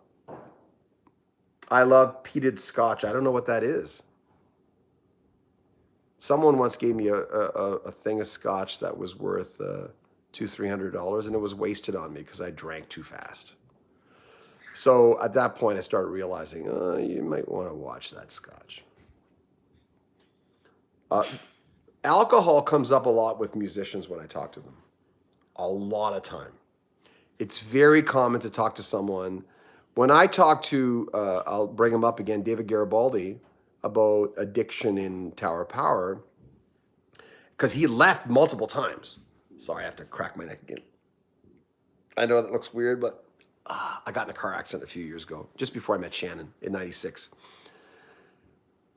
love peated scotch. I don't know what that is. Someone once gave me a thing of scotch that was worth $200-300, and it was wasted on me because I drank too fast. So at that point, I started realizing you might want to watch that scotch. Alcohol comes up a lot with musicians when I talk to them. A lot of time. It's very common to talk to someone. When I talk to, I'll bring him up again, David Garibaldi, about addiction in Tower of Power, because he left multiple times. Sorry, I have to crack my neck again. I know that looks weird, but I got in a car accident a few years ago, just before I met Shannon in 96.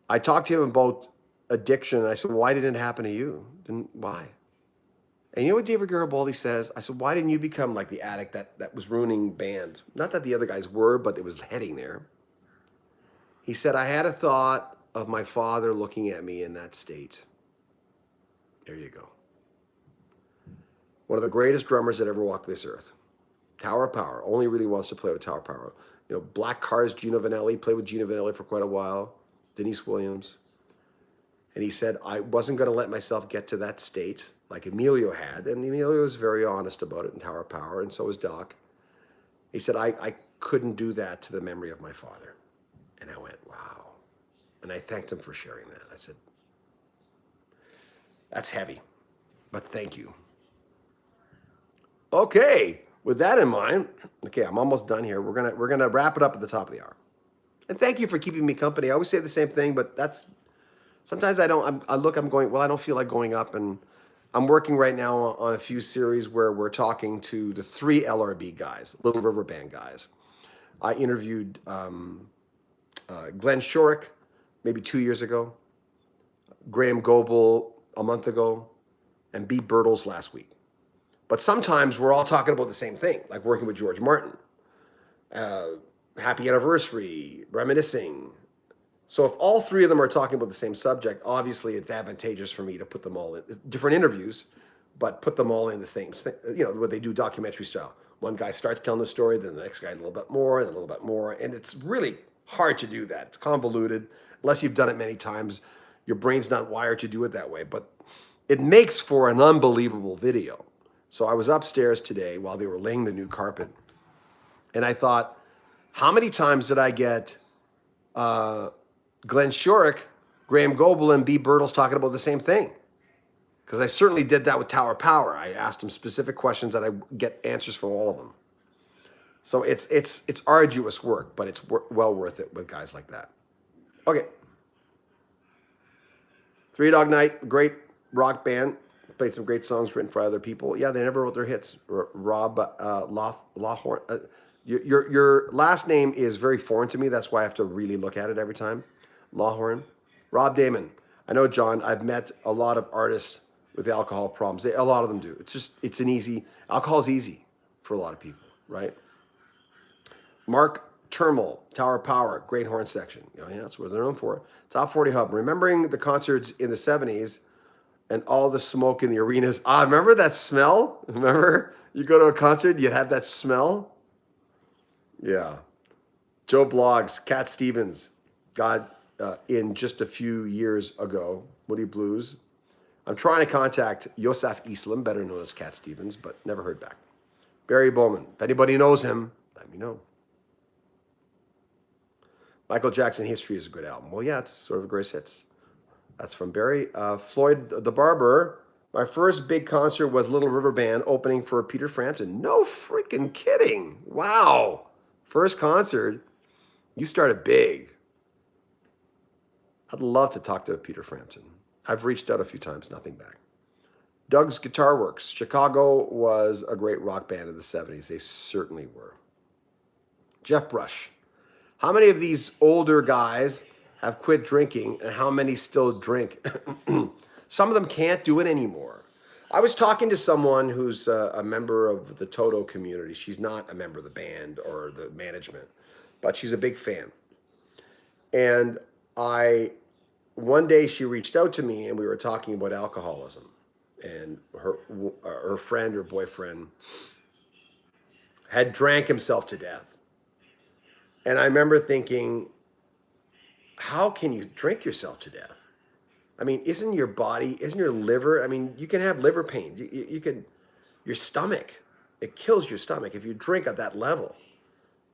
I talked to him about addiction, and I said, why didn't it happen to you? Why? And you know what David Garibaldi says? I said, why didn't you become like the addict that was ruining band? Not that the other guys were, but it was heading there. He said, I had a thought of my father looking at me in that state. There you go. One of the greatest drummers that ever walked this earth. Tower of Power. Only really wants to play with Tower of Power. You know, Black Cars, Gino Vanelli, played with Gino Vanelli for quite a while. Denise Williams. And he said, I wasn't going to let myself get to that state like Emilio had. And Emilio was very honest about it in Tower of Power, and so was Doc. He said, I couldn't do that to the memory of my father. And I went, wow. And I thanked him for sharing that. I said, that's heavy, but thank you. Okay, with that in mind, okay, I'm almost done here. We're gonna wrap it up at the top of the hour. And thank you for keeping me company. I always say the same thing, but that's, sometimes I don't, I'm going, well, I don't feel like going up, and I'm working right now on a few series where we're talking to the 3 LRB guys, Little River Band guys. I interviewed Glenn Shorrock maybe 2 years ago, Graham Goebel a month ago, and B. Birtles last week. But sometimes we're all talking about the same thing, like working with George Martin, happy anniversary, reminiscing. So if all 3 of them are talking about the same subject, obviously it's advantageous for me to put them all in different interviews, but put them all in the things, you know, what they do documentary style. One guy starts telling the story, then the next guy a little bit more, and a little bit more. And it's really hard to do that. It's convoluted. Unless you've done it many times, your brain's not wired to do it that way. But it makes for an unbelievable video. So I was upstairs today while they were laying the new carpet, and I thought, how many times did I get Glenn Shorrock, Graham Goebel, and B. Birtles talking about the same thing? Because I certainly did that with Tower Power. I asked them specific questions that I get answers from all of them. So it's arduous work, but it's well worth it with guys like that. Okay. 3 Dog Night, great rock band. Played some great songs written for other people. Yeah, they never wrote their hits. Rob Lawhorn. Your last name is very foreign to me. That's why I have to really look at it every time. Lawhorn. Rob Damon. I know, John, I've met a lot of artists with alcohol problems. A lot of them do. Alcohol's easy for a lot of people, right? Mark Termal, Tower Power, great horn section. Oh, yeah, that's what they're known for. Top 40 Hub. Remembering the concerts in the 70s and all the smoke in the arenas. Remember that smell? Remember? You go to a concert, you'd have that smell? Yeah. Joe Bloggs, Cat Stevens, got in just a few years ago, Woody Blues. I'm trying to contact Yosef Islam, better known as Cat Stevens, but never heard back. Barry Bowman. If anybody knows him, let me know. Michael Jackson History is a good album. Well, yeah, it's sort of a greatest hits. That's from Barry. Floyd the Barber. My first big concert was Little River Band opening for Peter Frampton. No freaking kidding. Wow. First concert. You started big. I'd love to talk to Peter Frampton. I've reached out a few times, nothing back. Doug's Guitar Works. Chicago was a great rock band in the 70s. They certainly were. Jeff Brush. How many of these older guys have quit drinking and how many still drink? Some of them can't do it anymore. I was talking to someone who's a member of the Toto community. She's not a member of the band or the management, but she's a big fan. And one day she reached out to me and we were talking about alcoholism. And her friend or boyfriend had drank himself to death. And I remember thinking, how can you drink yourself to death? I mean, isn't your liver, I mean, you can have liver pain. Your stomach, it kills your stomach if you drink at that level.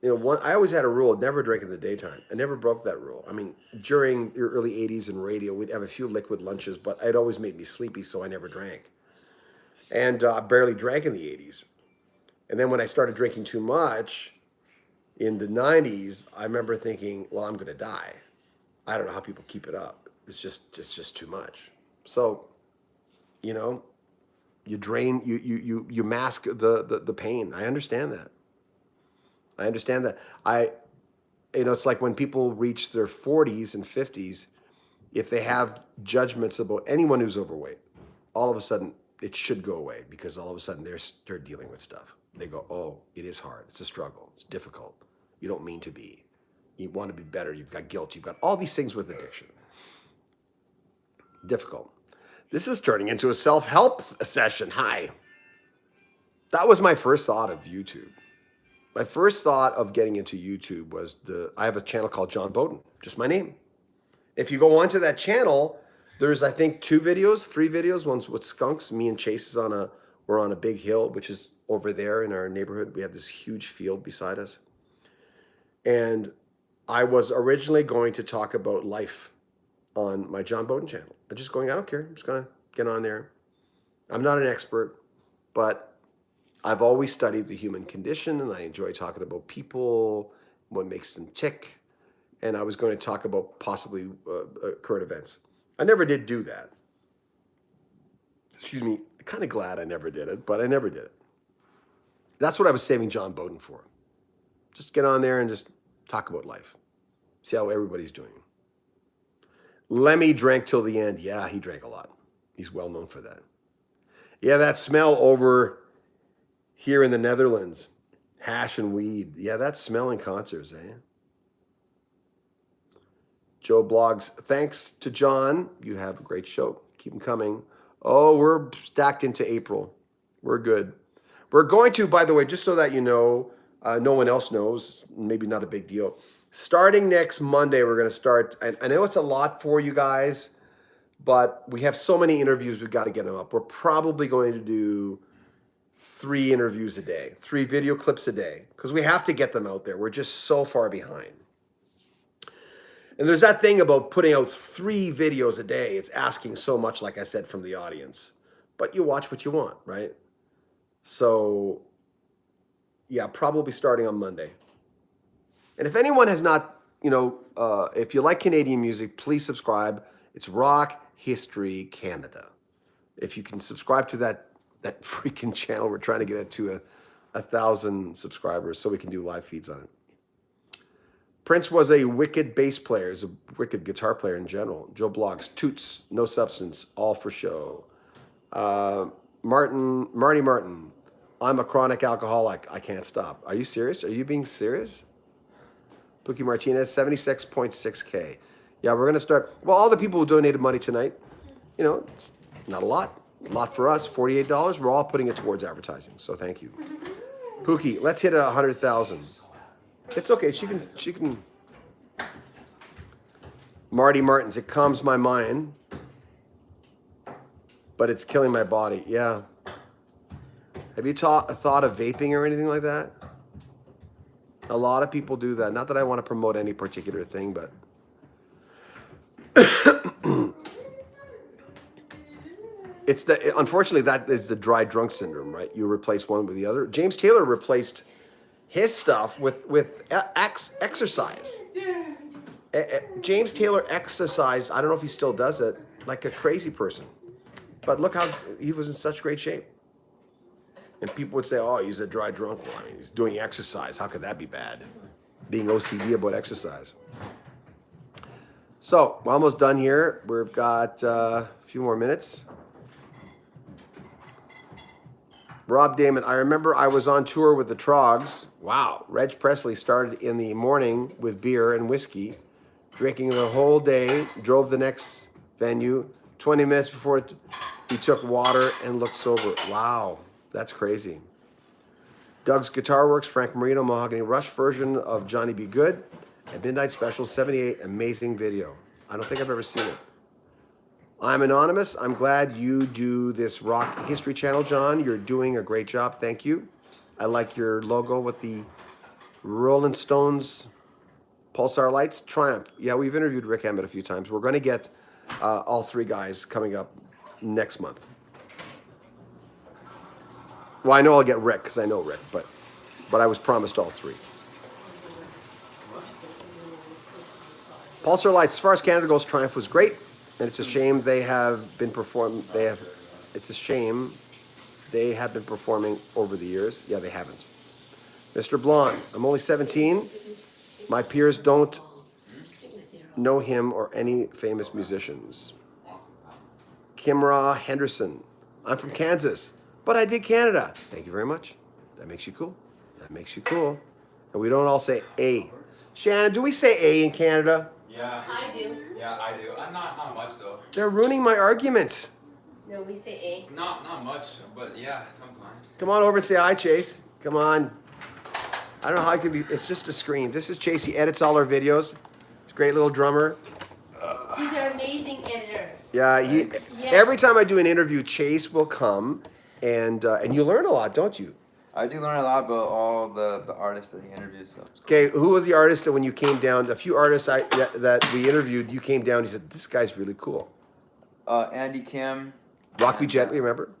You know, I always had a rule, never drink in the daytime. I never broke that rule. I mean, during the early 80s in radio, we'd have a few liquid lunches, but it always made me sleepy, so I never drank. And I barely drank in the 80s. And then when I started drinking too much in the 90s, I remember thinking, well, I'm going to die. I don't know how people keep it up. It's just too much. So, you know, you drain, you mask the pain. I understand that. It's like when people reach their 40s and 50s, if they have judgments about anyone who's overweight, all of a sudden it should go away because all of a sudden they're dealing with stuff. They go, oh, it is hard. It's a struggle. It's difficult. You don't mean to be. You want to be better. You've got guilt. You've got all these things with addiction. Difficult. This is turning into a self-help session. Hi. That was my first thought of YouTube. My first thought of getting into YouTube was I have a channel called John Beaudin, just my name. If you go onto that channel, there's, I think, 3 videos. One's with skunks. Me and Chase we're on a big hill, which is over there in our neighborhood. We have this huge field beside us. And I was originally going to talk about life on my John Beaudin channel. I don't care. I'm just going to get on there. I'm not an expert, but I've always studied the human condition and I enjoy talking about people, what makes them tick. And I was going to talk about possibly current events. I never did do that. Excuse me. I'm kind of glad I never did it, but I never did it. That's what I was saving John Beaudin for. Just get on there and just talk about life. See how everybody's doing. Lemmy drank till the end. Yeah, he drank a lot. He's well known for that. Yeah, that smell over here in the Netherlands. Hash and weed. Yeah, that smell in concerts, eh? Joe Blogs, thanks to John. You have a great show. Keep them coming. Oh, we're stacked into April. We're good. We're going to, by the way, just so that you know, no one else knows, maybe not a big deal. Starting next Monday, we're going to start. I know it's a lot for you guys, but we have so many interviews, we've got to get them up. We're probably going to do 3 interviews a day, 3 video clips a day, because we have to get them out there. We're just so far behind. And there's that thing about putting out 3 videos a day. It's asking so much, like I said, from the audience. But you watch what you want, right? So, yeah, probably starting on Monday. And if anyone has not, if you like Canadian music, please subscribe. It's Rock History Canada. If you can subscribe to that freaking channel, we're trying to get it to 1,000 subscribers so we can do live feeds on it. Prince was a wicked bass player, is a wicked guitar player in general. Joe Blogs, toots, no substance, all for show. Marty Martin, I'm a chronic alcoholic. I can't stop. Are you serious? Are you being serious? Pookie Martinez, 76.6K. Yeah, we're going to start. Well, all the people who donated money tonight, it's not a lot. A lot for us, $48. We're all putting it towards advertising, so thank you. Pookie, let's hit 100,000. It's okay. She can. Marty Martins, it calms my mind, but it's killing my body. Yeah. Have you thought of vaping or anything like that? A lot of people do that. Not that I want to promote any particular thing, but unfortunately that is the dry drunk syndrome, right? You replace one with the other. James Taylor replaced his stuff with exercise. James Taylor exercised, I don't know if he still does it, like a crazy person. But look how he was in such great shape. And people would say, oh, he's a dry drunk. Well, I mean, he's doing exercise. How could that be bad? Being OCD about exercise. So, we're almost done here. We've got a few more minutes. Rob Damon, I remember I was on tour with the Trogs. Wow. Reg Presley started in the morning with beer and whiskey, drinking the whole day, drove the next venue. 20 minutes before he took water and looked sober. Wow. That's crazy. Doug's Guitar Works, Frank Marino, Mahogany Rush version of Johnny Be Good at Midnight Special 78. Amazing video. I don't think I've ever seen it. I'm anonymous. I'm glad you do this rock history channel, John. You're doing a great job. Thank you. I like your logo with the Rolling Stones pulsar lights. Triumph. Yeah, we've interviewed Rick Emmett a few times. We're going to get all three guys coming up next month. Well, I know I'll get Rick because I know Rick, but I was promised all three. Pulsar lights. As far as Canada goes, Triumph was great. And it's a shame they have been it's a shame they have been performing over the years. Yeah, they haven't. Mr. Blonde, I'm only 17. My peers don't know him or any famous musicians. Kimra Henderson, I'm from Kansas, but I did Canada. Thank you very much. That makes you cool. That makes you cool. And we don't all say A. Shannon, do we say A in Canada? Yeah. I do. Yeah, I do. I'm not much though. They're ruining my argument. No, we say Not much, but yeah, sometimes. Come on over and say hi, Chase. Come on. I don't know how I can be. It's just a screen. This is Chase. He edits all our videos. He's a great little drummer. A. He's our amazing editor. Yeah, Yes. Every time I do an interview, Chase will come, and you learn a lot, don't you? I do learn a lot about all the artists that he interviews. So. Okay, who was the artist that when you came down? A few artists that we interviewed, you came down. You said this guy's really cool. Andy Kim. Rock Me Gently, remember?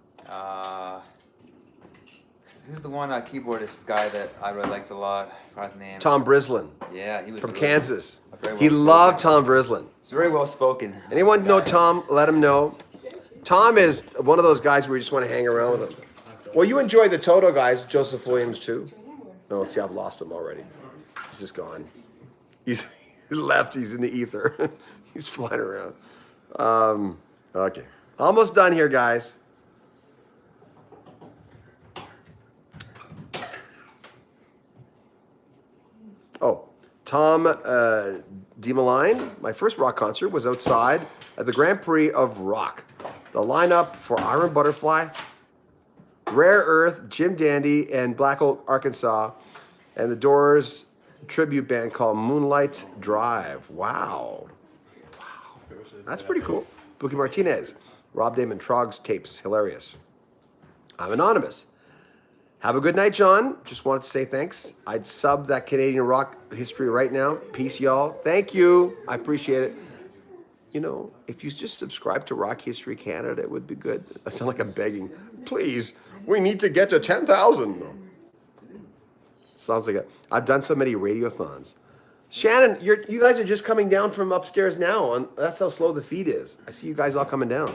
Who's the one keyboardist guy that I really liked a lot? I forgot his name. Tom Brislin. Yeah, he was from really Kansas. very He well loved spoken. Tom Brislin. He's very well spoken. Anyone know Guy. Tom? Let him know. Tom is one of those guys where you just want to hang around with him. Well, you enjoy the Toto guys, Joseph Williams too. No, see, I've lost him already. He's just gone. He's he left. He's in the ether. He's flying around. Okay, almost done here, guys. Oh, Tom DeMaline. My first rock concert was outside at the Grand Prix of Rock. The lineup for Iron Butterfly, Rare Earth, Jim Dandy, and Black Oak, Arkansas, and the Doors tribute band called Moonlight Drive. Wow. That's pretty cool. Bookie Martinez, Rob Damon, Trogs tapes, hilarious. I'm anonymous. Have a good night, John. Just wanted to say thanks. I'd sub that Canadian rock history right now. Peace, y'all. Thank you. I appreciate it. You know, if you just subscribe to Rock History Canada, it would be good. I sound like I'm begging. Please, we need to get to 10,000. No. Sounds like I've done so many radiothons. Shannon, you guys are just coming down from upstairs now. That's how slow the feed is. I see you guys all coming down.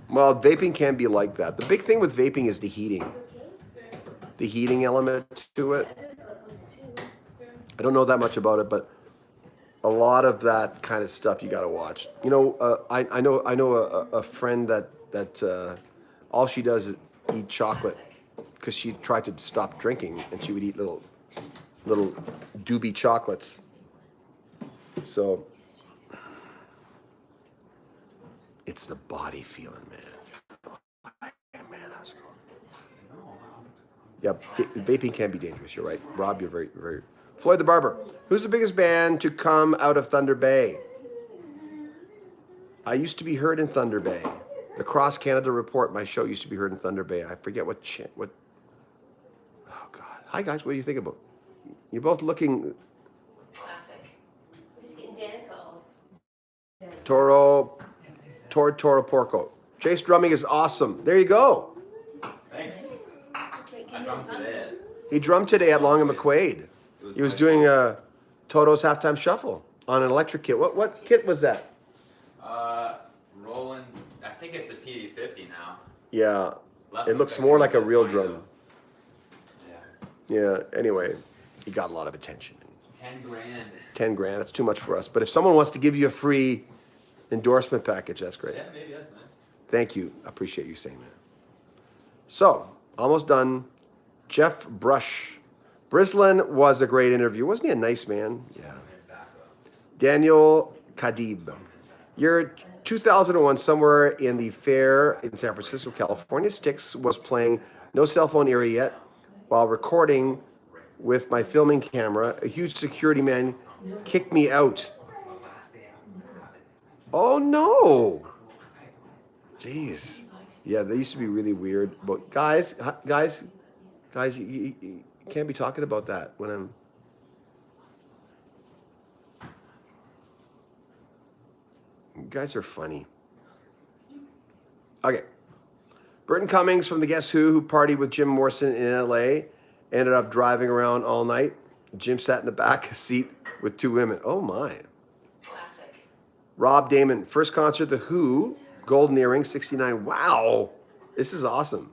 Well, vaping can be like that. The big thing with vaping is the heating. The heating element to it. I don't know that much about it, but a lot of that kind of stuff you got to watch. You know, I know a friend that all she does is eat chocolate because she tried to stop drinking and she would eat little doobie chocolates. So it's the body feeling, man. Man, that's cool. Yeah, vaping can be dangerous. You're right, Rob. You're very, very. Floyd the Barber. Who's the biggest band to come out of Thunder Bay? I used to be heard in Thunder Bay. The Cross Canada Report. My show used to be heard in Thunder Bay. I forget what. Oh God. Hi guys. What do you think about? You're both looking. Classic. We're just getting Danica. Toro Porco. Chase drumming is awesome. There you go. Thanks. I drummed today. He drummed today at Long and McQuaid. He was doing Toto's halftime shuffle on an electric kit. What kit was that? Rolling. I think it's the TD50 now. Yeah, Last it one looks I more think like a was real 20 drum. though. Yeah. Yeah. Anyway, he got a lot of attention. 10 grand. 10 grand. That's too much for us. But if someone wants to give you a free endorsement package, that's great. Yeah, maybe that's nice. Thank you. I appreciate you saying that. So, almost done. Jeff Brush. Brislin was a great interview. Wasn't he a nice man? Yeah. Daniel Kadib. Year 2001, somewhere in the fair in San Francisco, California, Styx was playing No Cell Phone Era yet while recording with my filming camera. A huge security man kicked me out. Oh no. Jeez. Yeah, they used to be really weird. But guys, you can't be talking about that when I'm. You guys are funny. Okay. Burton Cummings from the Guess Who partied with Jim Morrison in LA, ended up driving around all night. Jim sat in the back seat with two women. Oh my. Classic. Rob Damon, first concert, The Who, Golden Earring, 69. Wow. This is awesome.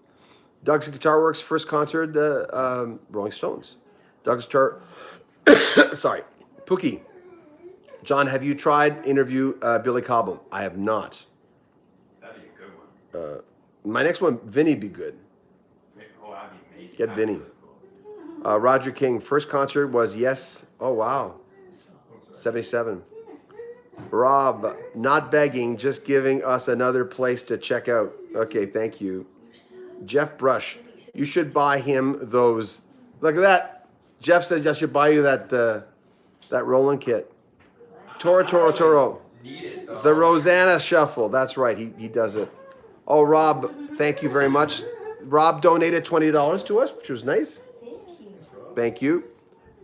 Doug's Guitar Works, first concert, the Rolling Stones. Doug's Guitar, sorry, Pookie. John, have you tried interview Billy Cobham? I have not. That'd be a good one. My next one, Vinny, be good. Oh, that'd be amazing. Get Vinny. Roger King, first concert was Yes. Oh, wow. 77. Rob, not begging, just giving us another place to check out. Okay, thank you. Jeff Brush, you should buy him those. Look at that. Jeff says I should buy you that Roland kit. Toro. Need it, though. The Rosanna Shuffle. That's right. He does it. Oh, Rob, thank you very much. Rob donated $20 to us, which was nice. Thank you.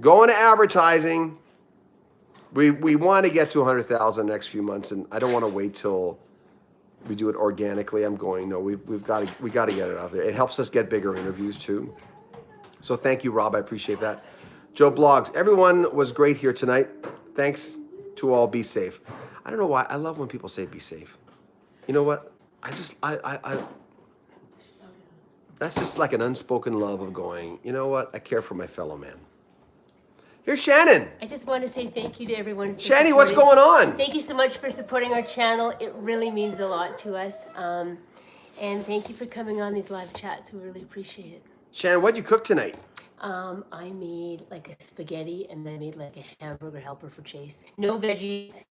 Going to advertising. We want to get to 100,000 next few months, and I don't want to wait till we do it organically. I'm going. No, we got to get it out there. It helps us get bigger interviews too. So thank you, Rob. I appreciate that. Joe Blogs. Everyone was great here tonight. Thanks to all. Be safe. I don't know why. I love when people say be safe. You know what? I that's just like an unspoken love of going, you know what? I care for my fellow man. Here's Shannon. I just want to say thank you to everyone. For Shanny, what's supporting- going on? Thank you so much for supporting our channel. It really means a lot to us. And thank you for coming on these live chats. We really appreciate it. Shannon, what'd you cook tonight? I made like a spaghetti and then I made like a hamburger helper for Chase. No veggies,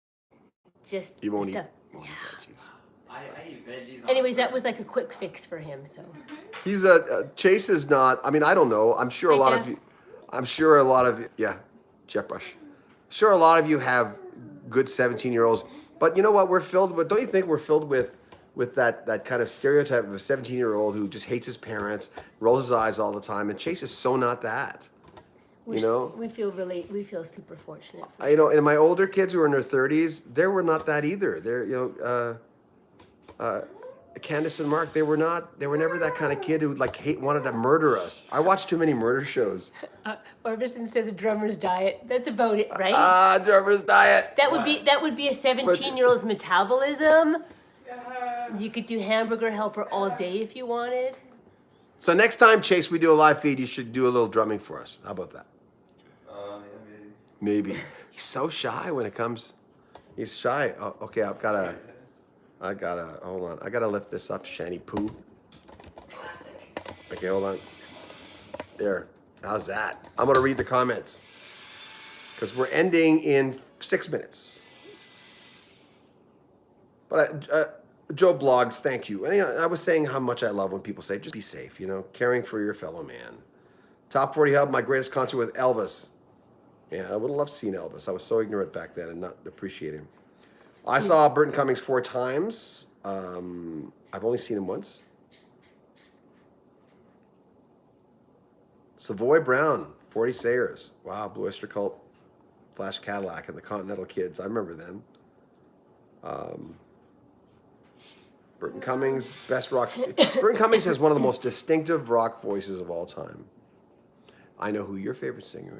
just You won't eat. stuff. Won't eat veggies. I eat veggies. on Anyways, that Sunday. was like a quick fix for him. So He's Chase is not. I mean, I don't know. I'm sure a Hi, lot Jeff. of you. I'm sure a lot of you. Yeah, Jeff Brush. Sure, a lot of you have good 17-year-olds. But you know what? We're filled with. Don't you think we're filled with that kind of stereotype of a 17-year-old who just hates his parents, rolls his eyes all the time, and Chase is so not that. we know? we feel super fortunate. You know, and my older kids who are in their 30s, they were not that either. They're, Candace and Mark, they were never that kind of kid who wanted to murder us. I watched too many murder shows. Orbison says a drummer's diet. That's about it, right? Drummer's diet. That would be a 17-year-old's metabolism. You could do hamburger helper all day if you wanted. So next time, Chase, we do a live feed, you should do a little drumming for us. How about that? Yeah, maybe. Maybe. He's so shy when it comes. He's shy. Oh, okay, I gotta, hold on. I gotta lift this up, Shanny Poo. Classic. Okay, hold on. There. How's that? I'm gonna read the comments. Because we're ending in 6 minutes. But Joe Blogs, thank you. And, you know, I was saying how much I love when people say, just be safe, you know, caring for your fellow man. Top 40 Hub, my greatest concert with Elvis. Yeah, I would have loved seeing Elvis. I was so ignorant back then and not appreciate him. I saw Burton Cummings 4 times. I've only seen him once. Savoy Brown, 40 Sayers. Wow, Blue Oyster Cult, Flash Cadillac, and the Continental Kids. I remember them. Burton Cummings, best rock. Burton Cummings has one of the most distinctive rock voices of all time. I know who your favorite singer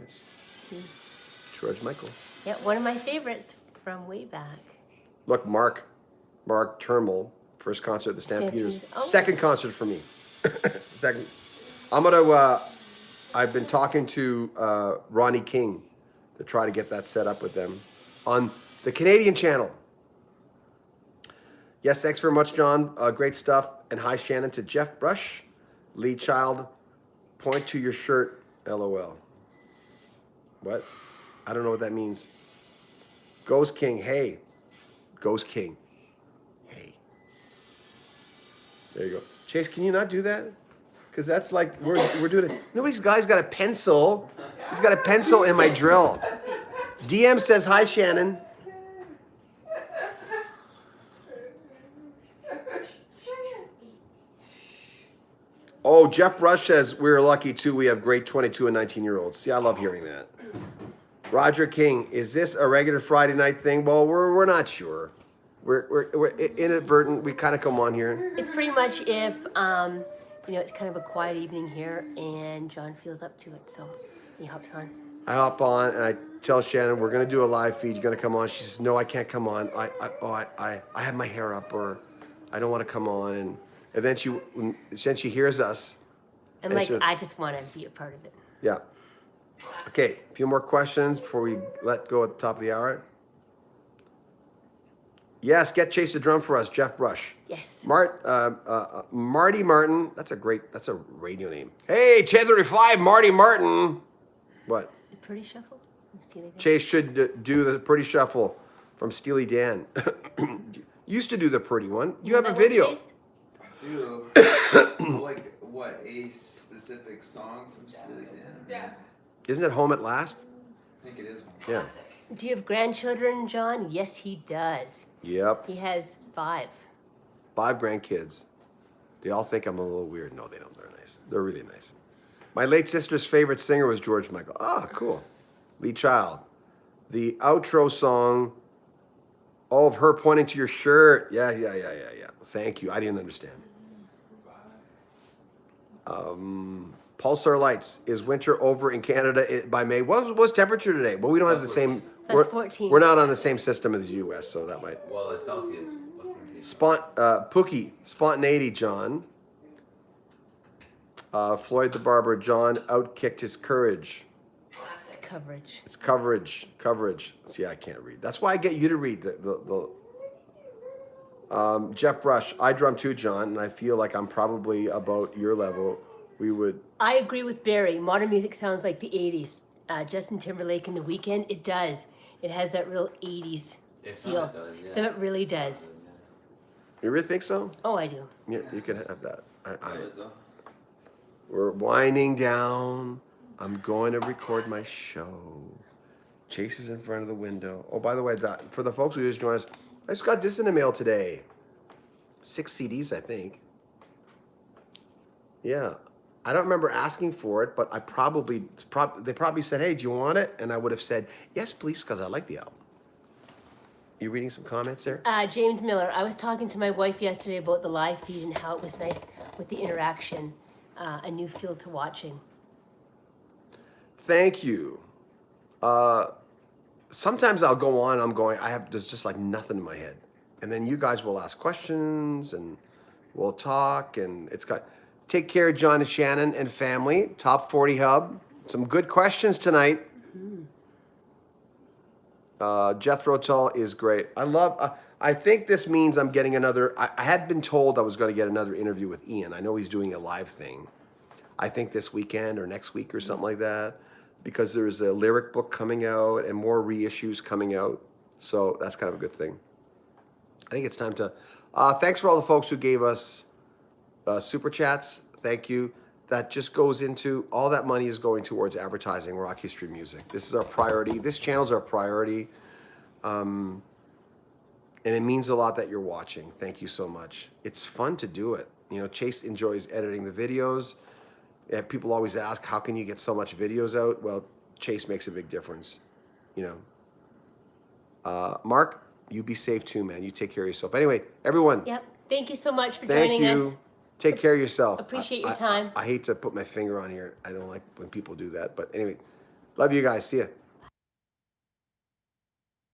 is. George Michael. Yeah, one of my favorites from way back. Look, Mark Termel, first concert at the Stampeders. Stampeders. Oh. Second concert for me. Second. I've been talking to Ronnie King to try to get that set up with them on the Canadian channel. Yes, thanks very much, John. Great stuff. And hi, Shannon, to Jeff Brush, Lee Child. Point to your shirt, LOL. What? I don't know what that means. Ghost King, hey. Ghost King, hey. There you go. Chase, can you not do that? Because that's like, we're doing it. Nobody's guy's got a pencil. He's got a pencil in my drill. DM says, hi, Shannon. Oh, Jeff Brush says, we're lucky too. We have great 22 and 19-year-olds. See, I love hearing that. Roger King, is this a regular Friday night thing? Well, we're not sure. We're inadvertent. We kind of come on here. It's pretty much if, it's kind of a quiet evening here and John feels up to it, so he hops on. I hop on and I tell Shannon, we're going to do a live feed. You're going to come on. She says, no, I can't come on. I have my hair up, or I don't want to come on. And then she hears us. And and like, she- I just want to be a part of it. Yeah. Okay, a few more questions before we let go at the top of the hour. Yes, get Chase the drum for us, Jeff Brush. Yes. Marty Martin. That's a radio name. Hey, 1035, Marty Martin. What? The Pretty Shuffle? Steely Dan. Chase should do the Pretty Shuffle from Steely Dan. Used to do the pretty one. You have a know that one, video. Chase? Do like what, a specific song from Steely Dan? Yeah. Isn't it Home at Last? I think it is. Yeah. Classic. Do you have grandchildren, John? Yes, he does. Yep. He has 5. 5 grandkids. They all think I'm a little weird. No, they don't. They're nice. They're really nice. My late sister's favorite singer was George Michael. Ah, cool. Lee Child. The outro song, of her pointing to your shirt. Yeah. Thank you. I didn't understand. Pulsar Lights. Is winter over in Canada by May? What was temperature today? Well, we don't have the same. That's 14. We're not on the same system as the U.S., so that might. Well, it's Celsius. Pookie, spontaneity, John. Floyd the Barber, John outkicked his courage. It's Classic. coverage. It's coverage. See, I can't read. That's why I get you to read Jeff Brush, I drum too, John, and I feel like I'm probably about your level. We would. I agree with Barry. Modern music sounds like the 80s. Justin Timberlake in The Weeknd, it does. It has that real 80s Some feel. of it does, yeah. Some of it really does. You really think so? Oh, I do. Yeah, you can have that. Love it, though. We're winding down. I'm going to record my show. Chase is in front of the window. Oh, by the way, for the folks who just joined us, I just got this in the mail today. 6 CDs, I think. Yeah. I don't remember asking for it, but they probably said, hey, do you want it? And I would have said, yes, please, because I like the album. You reading some comments there? James Miller, I was talking to my wife yesterday about the live feed and how it was nice with the interaction, a new feel to watching. Thank you. Sometimes I'll go on, there's just like nothing in my head. And then you guys will ask questions and we'll talk, and take care, John and Shannon and family. Top 40 Hub. Some good questions tonight. Jethro Tull is great. I think this means I'm getting another. I had been told I was going to get another interview with Ian. I know he's doing a live thing. I think this weekend or next week or something like that, because there's a lyric book coming out and more reissues coming out. So that's kind of a good thing. I think it's time to. Thanks for all the folks who gave us super chats. Thank you. That just goes into, all that money is going towards advertising rock history music. This is our priority. This channel's our priority. And it means a lot that you're watching. Thank you so much. It's fun to do it. Chase enjoys editing the videos. Yeah, people always ask, how can you get so much videos out? Well, Chase makes a big difference. Mark, you be safe too, man. You take care of yourself. Anyway, everyone, Yep. Thank you so much for Thank joining us. you. Take care of yourself. Appreciate your I time. hate to put my finger on here. I don't like when people do that. But anyway, love you guys. See ya.